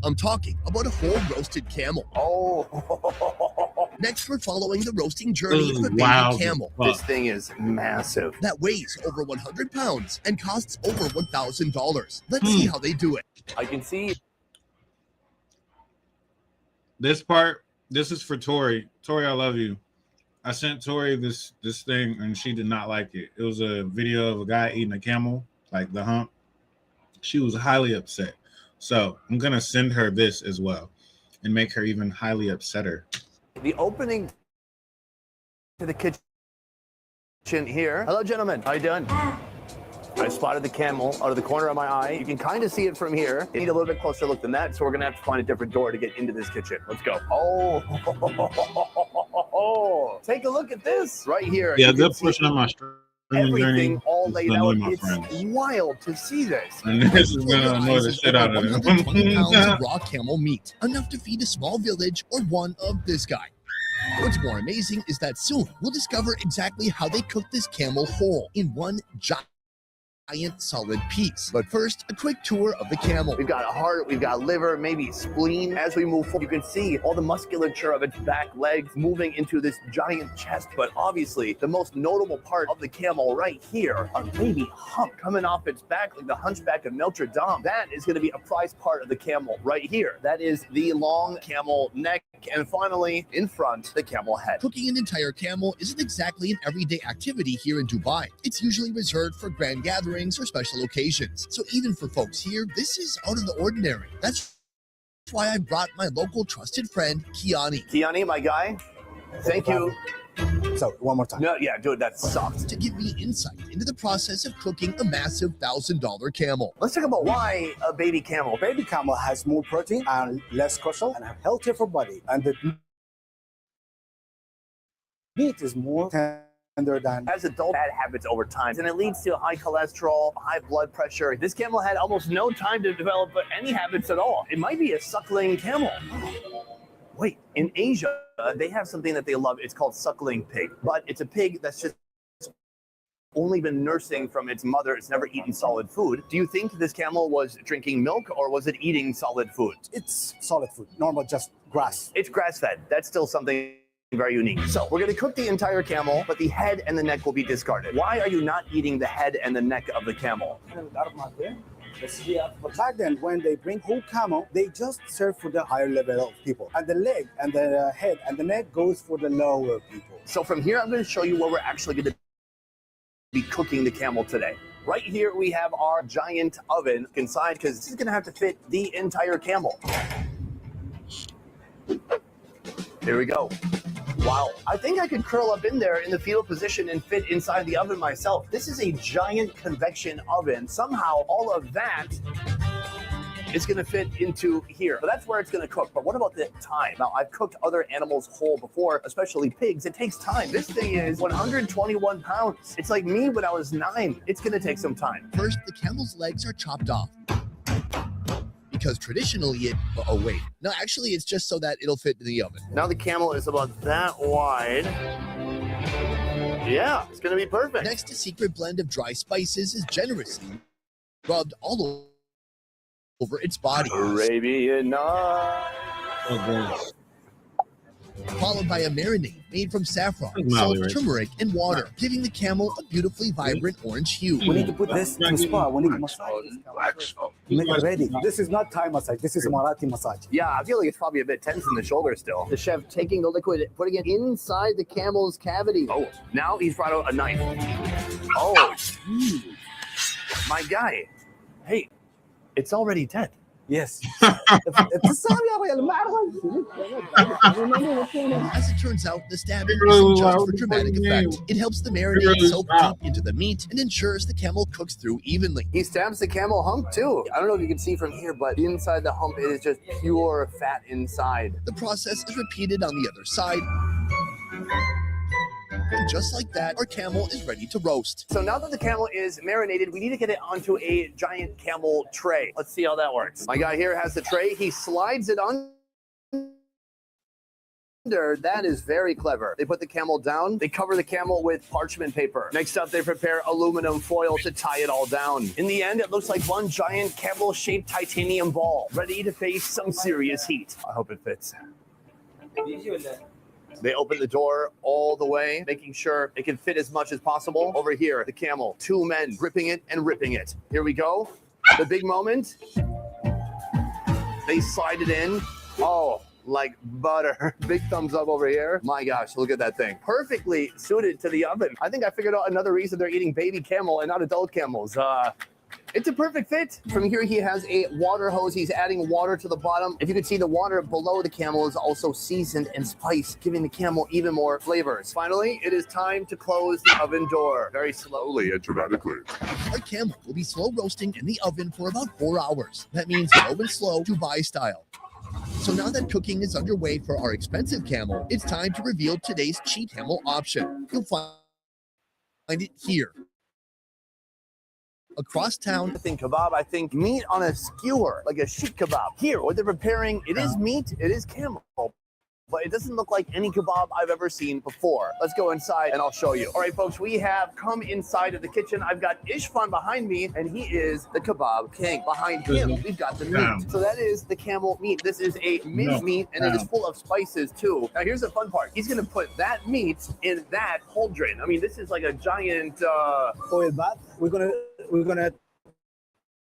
I'm talking about a whole roasted camel. Oh. Next, we're following the roasting journey of a baby Wow. camel This thing is massive. that weighs over 100 pounds and costs over $1,000. Let's see how they do it. I can see. This part, this is for Tori. Tori, I love you. I sent Tori this thing and she did not like it. It was a video of a guy eating a camel, like the hump. She was highly upset. So I'm gonna send her this as well and make her even highly upsetter. The opening to the kitchen here. Hello, gentlemen. How you doing? I spotted the camel out of the corner of my eye. You can kind of see it from here. You need a little bit closer look than that, so we're gonna have to find a different door to get into this kitchen. Let's go. Oh, take a look at this right here. Yeah, You they're can see pushing on my streaming everything journey. all all This is laid gonna out. annoy my It's friends. wild to see this. And this is gonna annoy the shit out of them. 120 pounds of raw camel meat, enough to feed a small village or one of this guy. What's more amazing is that soon we'll discover exactly how they cook this camel whole in one giant solid piece. But first, a quick tour of the camel. We've got a heart, we've got liver, maybe spleen. As we move forward, you can see all the musculature of its back legs moving into this giant chest. But obviously, the most notable part of the camel right here, a baby hump coming off its back like the hunchback of Notre Dame. That is going to be a prized part of the camel right here. That is the long camel neck. And finally, in front, the camel head. Cooking an entire camel isn't exactly an everyday activity here in Dubai. It's usually reserved for grand gatherings or special occasions. So even for folks here, this is out of the ordinary. That's why I brought my local trusted friend, Kiani. Kiani, my guy, thank you. So, one more time. No, yeah, dude, that sucked. To give me insight into the process of cooking a massive $1,000 camel. Let's talk about why a baby camel. Baby camel has more protein and less cholesterol and healthier for body. And the meat is more tender than... As adult bad habits over time, and it leads to high cholesterol, high blood pressure. This camel had almost no time to develop any habits at all. It might be a suckling camel. Wait, in Asia, they have something that they love. It's called suckling pig, but it's a pig that's just only been nursing from its mother. It's never eaten solid food. Do you think this camel was drinking milk or was it eating solid food? It's solid food, normal, just grass. It's grass-fed. That's still something very unique. So we're going to cook the entire camel, but the head and the neck will be discarded. Why are you not eating the head and the neck of the camel? But back then, when they bring whole camel, they just serve for the higher level of people. And the leg and the head and the neck goes for the lower people. So from here, I'm going to show you where we're actually going to be cooking the camel today. Right here, we have our giant oven inside because this is going to have to fit the entire camel. Here we go. Wow, I think I could curl up in there in the fetal position and fit inside the oven myself. This is a giant convection oven. Somehow, all of that is going to fit into here. So that's where it's going to cook. But what about the time? Now, I've cooked other animals whole before, especially pigs. It takes time. This thing is 121 pounds. It's like me when I was 9. It's going to take some time. First, the camel's legs are chopped off. Because traditionally oh wait, no, actually it's just so that it'll fit in the oven. Now the camel is about that wide. Yeah, it's gonna be perfect. Next, a secret blend of dry spices is generously rubbed all over its body. Arabian Nights. Followed by a marinade made from saffron, salt, turmeric, and water, giving the camel a beautifully vibrant orange hue. We need to put this to spa. We need to massage make it ready. This is not Thai massage. This is Marathi massage. Yeah, I feel like it's probably a bit tense in the shoulder still. The chef taking the liquid, putting it inside the camel's cavity. Oh, now he's brought out a knife. Oh, my guy. Hey, it's already dead. Yes. As it turns out, the stabbing isn't just for dramatic effect. It helps the marinade soak deep into the meat and ensures the camel cooks through evenly. He stabs the camel hump too. I don't know if you can see from here, but inside the hump it is just pure fat inside. The process is repeated on the other side. And just like that, our camel is ready to roast. So now that the camel is marinated, we need to get it onto a giant camel tray. Let's see how that works. My guy here has the tray. He slides it on. That is very clever. They put the camel down. They cover the camel with parchment paper. Next up, they prepare aluminum foil to tie it all down. In the end, it looks like one giant camel-shaped titanium ball, ready to face some serious heat. I hope it fits. They open the door all the way, making sure it can fit as much as possible. Over here, the camel, 2 men gripping it and ripping it. Here we go. The big moment. They slide it in. Oh, like butter. Big thumbs up over here. My gosh, look at that thing. Perfectly suited to the oven. I think I figured out another reason they're eating baby camel and not adult camels. It's a perfect fit. From here, he has a water hose. He's adding water to the bottom. If you can see, the water below the camel is also seasoned and spiced, giving the camel even more flavors. Finally, it is time to close the oven door. Very slowly and dramatically. Our camel will be slow roasting in the oven for about 4 hours. That means low and slow, Dubai style. So now that cooking is underway for our expensive camel, it's time to reveal today's cheap camel option. You'll find it here. across town. I think kebab, I think meat on a skewer, like a sheikh kebab. Here, what they're preparing, it is meat, it is camel, but it doesn't look like any kebab I've ever seen before. Let's go inside and I'll show you. All right, folks, we have come inside of the kitchen. I've got Ishfan behind me, and he is the kebab king. Behind him, we've got the meat. So that is the camel meat. This is a minced meat, and it is full of spices too. Now, here's the fun part. He's gonna put that meat in that cauldron. I mean, this is like a giant oil bath. We're gonna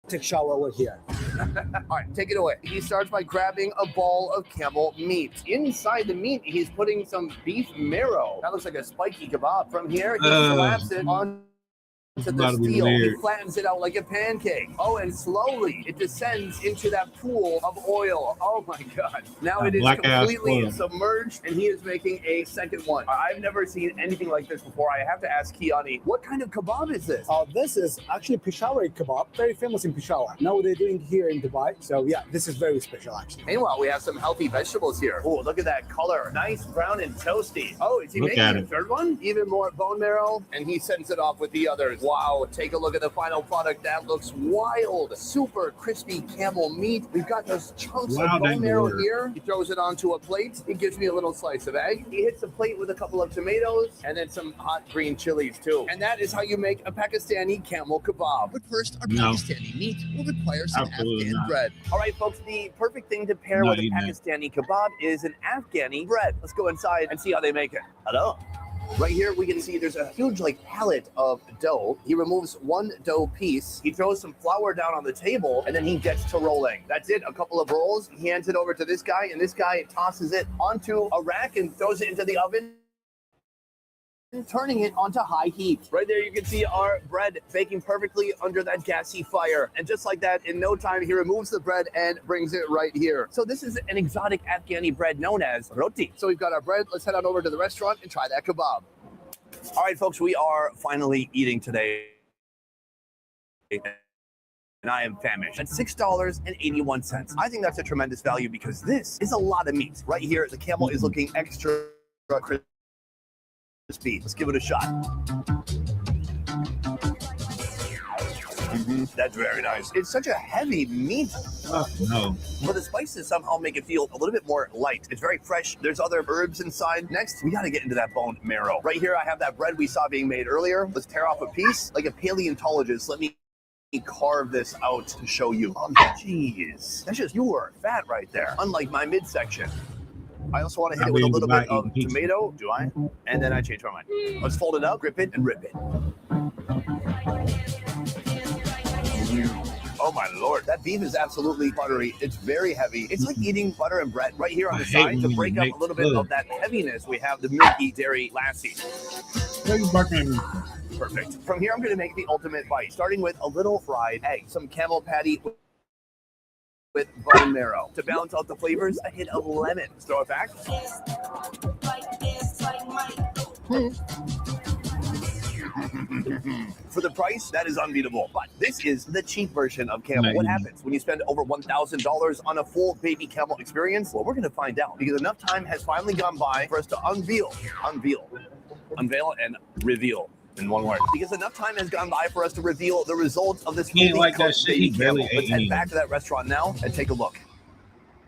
take shower over here. All right, take it away. He starts by grabbing a ball of camel meat. Inside the meat, he's putting some beef marrow. That looks like a spiky kebab. From here, he slaps it on to the steel. He flattens it out like a pancake. Oh, and slowly it descends into that pool of oil. Oh my God. Now it is completely submerged, and he is making a second one. I've never seen anything like this before. I have to ask Kiani, what kind of kebab is this? This is actually Peshawari kebab, very famous in Peshawar. Now they're doing here in Dubai. So yeah, this is very special actually. Meanwhile, we have some healthy vegetables here. Oh, look at that color. Nice brown and toasty. Oh, is he making a third one? Even more bone marrow, and he sends it off with the others. Wow, take a look at the final product. That looks wild. Super crispy camel meat. We've got those chunks of bone marrow here. He throws it onto a plate. He gives me a little slice of egg. He hits the plate with a couple of tomatoes and then some hot green chilies too. And that is how you make a Pakistani camel kebab. But first, our Pakistani meat will require some Afghan bread. All right, folks, the perfect thing to pair with a Pakistani kebab is an Afghani bread. Let's go inside and see how they make it. Hello. Right here, we can see there's a huge pallet of dough. He removes one dough piece. He throws some flour down on the table, and then he gets to rolling. That's it, a couple of rolls. He hands it over to this guy, and this guy tosses it onto a rack and throws it into the oven, turning it onto high heat. Right there, you can see our bread baking perfectly under that gassy fire. And just like that, in no time, he removes the bread and brings it right here. So this is an exotic Afghani bread known as roti. So we've got our bread. Let's head on over to the restaurant and try that kebab. All right, folks, we are finally eating today. And I am famished. At $6.81. I think that's a tremendous value because this is a lot of meat. Right here, the camel is looking extra crispy. Let's give it a shot. That's very nice. It's such a heavy meat. No. But the spices somehow make it feel a little bit more light. It's very fresh. There's other herbs inside. Next, we got to get into that bone marrow. Right here, I have that bread we saw being made earlier. Let's tear off a piece. Like a paleontologist, let me carve this out to show you. Oh, jeez. That's just pure fat right there. Unlike my midsection. I also want to hit it with a little bit of tomato. Do I? And then I change my mind. Let's fold it up, grip it, and rip it. Oh my Lord, that beef is absolutely buttery. It's very heavy. It's like eating butter and bread right here on the side to break up a little bit of that heaviness. We have the milky dairy lassi. Perfect. From here, I'm going to make the ultimate bite, starting with a little fried egg, some camel patty with bone marrow. To balance out the flavors, a hit of lemon. Let's throw it back. For the price, that is unbeatable. But this is the cheap version of camel. What happens when you spend over $1,000 on a full baby camel experience? Well, we're going to find out because enough time has finally gone by for us to unveil, and reveal. In one word. Because enough time has gone by for us to reveal the results of this baby camel. Let's head back to that restaurant now and take a look.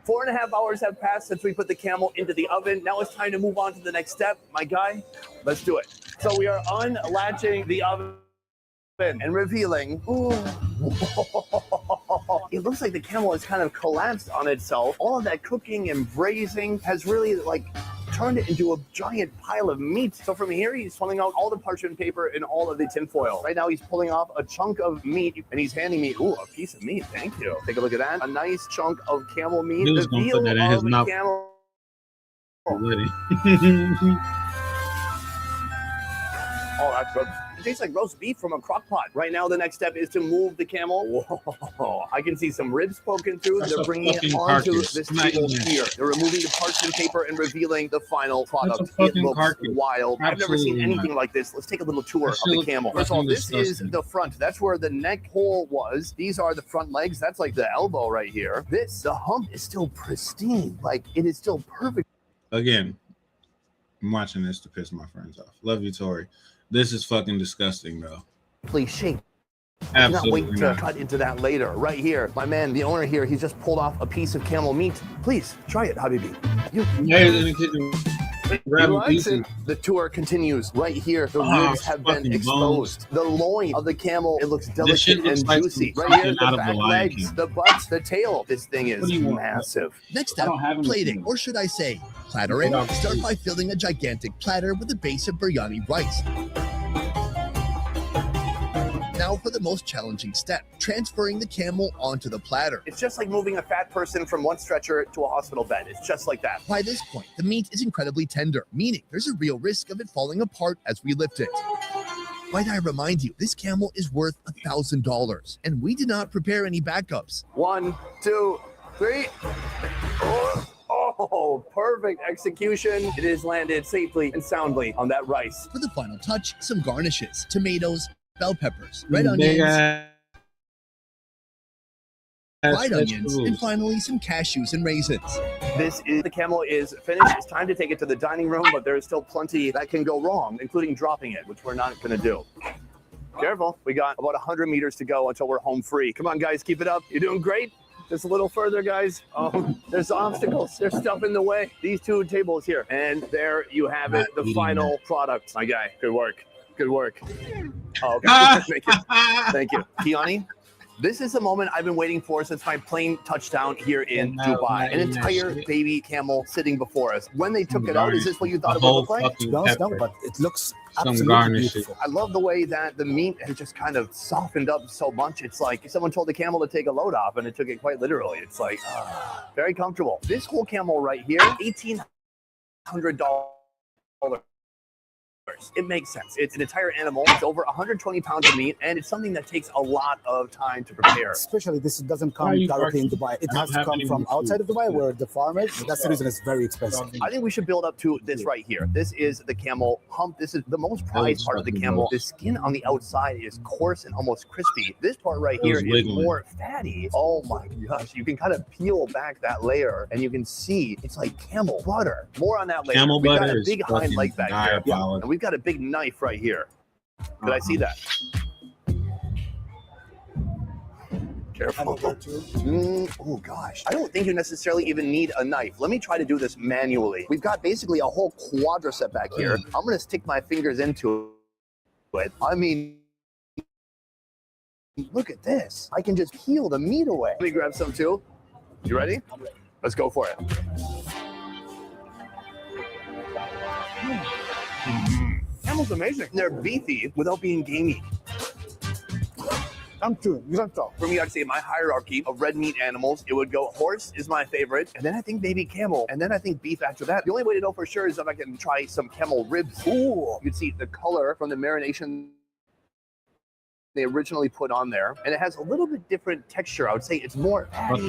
4.5 hours have passed since we put the camel into the oven. Now it's time to move on to the next step. My guy, let's do it. So we are unlatching the oven and revealing. Ooh. It looks like the camel has kind of collapsed on itself. All of that cooking and braising has really turned it into a giant pile of meat. So from here, he's pulling out all the parchment paper and all of the tinfoil. Right now, he's pulling off a chunk of meat, and he's handing me, a piece of meat. Thank you. Take a look at that. A nice chunk of camel meat. He was going to put that in his mouth. Oh, that's good. It tastes like roast beef from a crock pot. Right now, the next step is to move the camel. Whoa. I can see some ribs poking through. They're bringing it onto this table here. They're removing the parchment paper and revealing the final product. It looks wild. I've never seen anything like this. Let's take a little tour of the camel. First of all, this is the front. That's where the neck hole was. These are the front legs. That's like the elbow right here. The hump is still pristine. It is still perfect. Again, I'm watching this to piss my friends off. Love you, Tori. This is fucking disgusting, though. Please shape I cannot Absolutely wait to not. cut into that later. Right here, my man, the owner here, he's just pulled off a piece of camel meat. Please try it, Habibi. Yeah, he's in the kitchen. Grab a piece. The tour continues. Right here, the Oh, ribs have fucking been exposed. The loin of the camel, it looks This shit delicate looks and like juicy. some Right here, fucking out the of the back Lion legs, King. the butts, the tail. This thing is What do you want? massive. Next step, plating, or should I say, plattering. Start by filling a gigantic platter with a base of biryani rice. Now for the most challenging step, transferring the camel onto the platter. It's just like moving a fat person from one stretcher to a hospital bed. It's just like that. By this point, the meat is incredibly tender, meaning there's a real risk of it falling apart as we lift it. Might I remind you, this camel is worth $1,000, and we did not prepare any backups. 1, 2, 3. Oh, perfect execution. It is landed safely and soundly on that rice. For the final touch, some garnishes, tomatoes, bell peppers, red Big onions, ass fried onions, vegetables. and finally some cashews and raisins. The camel is finished. It's time to take it to the dining room, but there is still plenty that can go wrong, including dropping it, which we're not going to do. Careful. We got about 100 meters to go until we're home free. Come on, guys, keep it up. You're doing great. Just a little further, guys. Oh, there's obstacles. There's stuff in the way. These 2 tables here. And there you have it, the final product. My guy, good work. Good work. Oh, okay. Thank you. Thank you. Kiani, this is the moment I've been waiting for since my plane touchdown here in Dubai. An entire baby camel sitting before us. When they took it out, is this what you thought it would look like? No, but it looks Some absolutely garnish. beautiful. I love the way that the meat has just kind of softened up so much. It's like someone told the camel to take a load off, and it took it quite literally. It's like very comfortable. This whole camel right here, $1,800. It makes sense. It's an entire animal. It's over 120 pounds of meat, and it's something that takes a lot of time to prepare. Especially this doesn't come Why are you directly in parking? Dubai. It Not has to come happening from with food. outside of Dubai where the farmers. That's the reason it's very expensive. I think we should build up to this right here. This is the camel hump. This is the most prized part of the camel. The skin on the outside is coarse and almost crispy. This part right here is wiggling. more fatty. Oh my gosh. You can kind of peel back that layer and you can see it's like camel butter. More on that later. Camel We've got butter a is big hind fucking leg back here. diabolical. And we've got a big knife right here. Did I see that? Careful. Oh gosh. I don't think you necessarily even need a knife. Let me try to do this manually. We've got basically a whole quadricep back here. I'm going to stick my fingers into it. I mean, look at this. I can just peel the meat away. Let me grab some too. You ready? Let's go for it. Camel's amazing. They're beefy without being gamey. For me, I'd say my hierarchy of red meat animals, it would go horse is my favorite, and then I think baby camel, and then I think beef after that. The only way to know for sure is if I can try some camel ribs. Ooh, you can see the color from the marination they originally put on there, and it has a little bit different texture. I would say it's more fatty.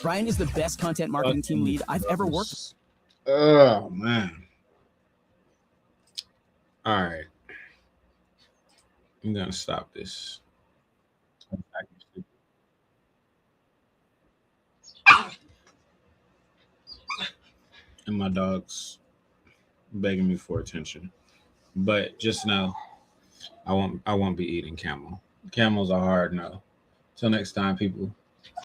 Brian is the best content marketing team lead I've ever worked with. Oh man. All right. I'm gonna stop this. And my dog's begging me for attention. But just know I won't be eating camel. Camels are hard no. Till next time, people.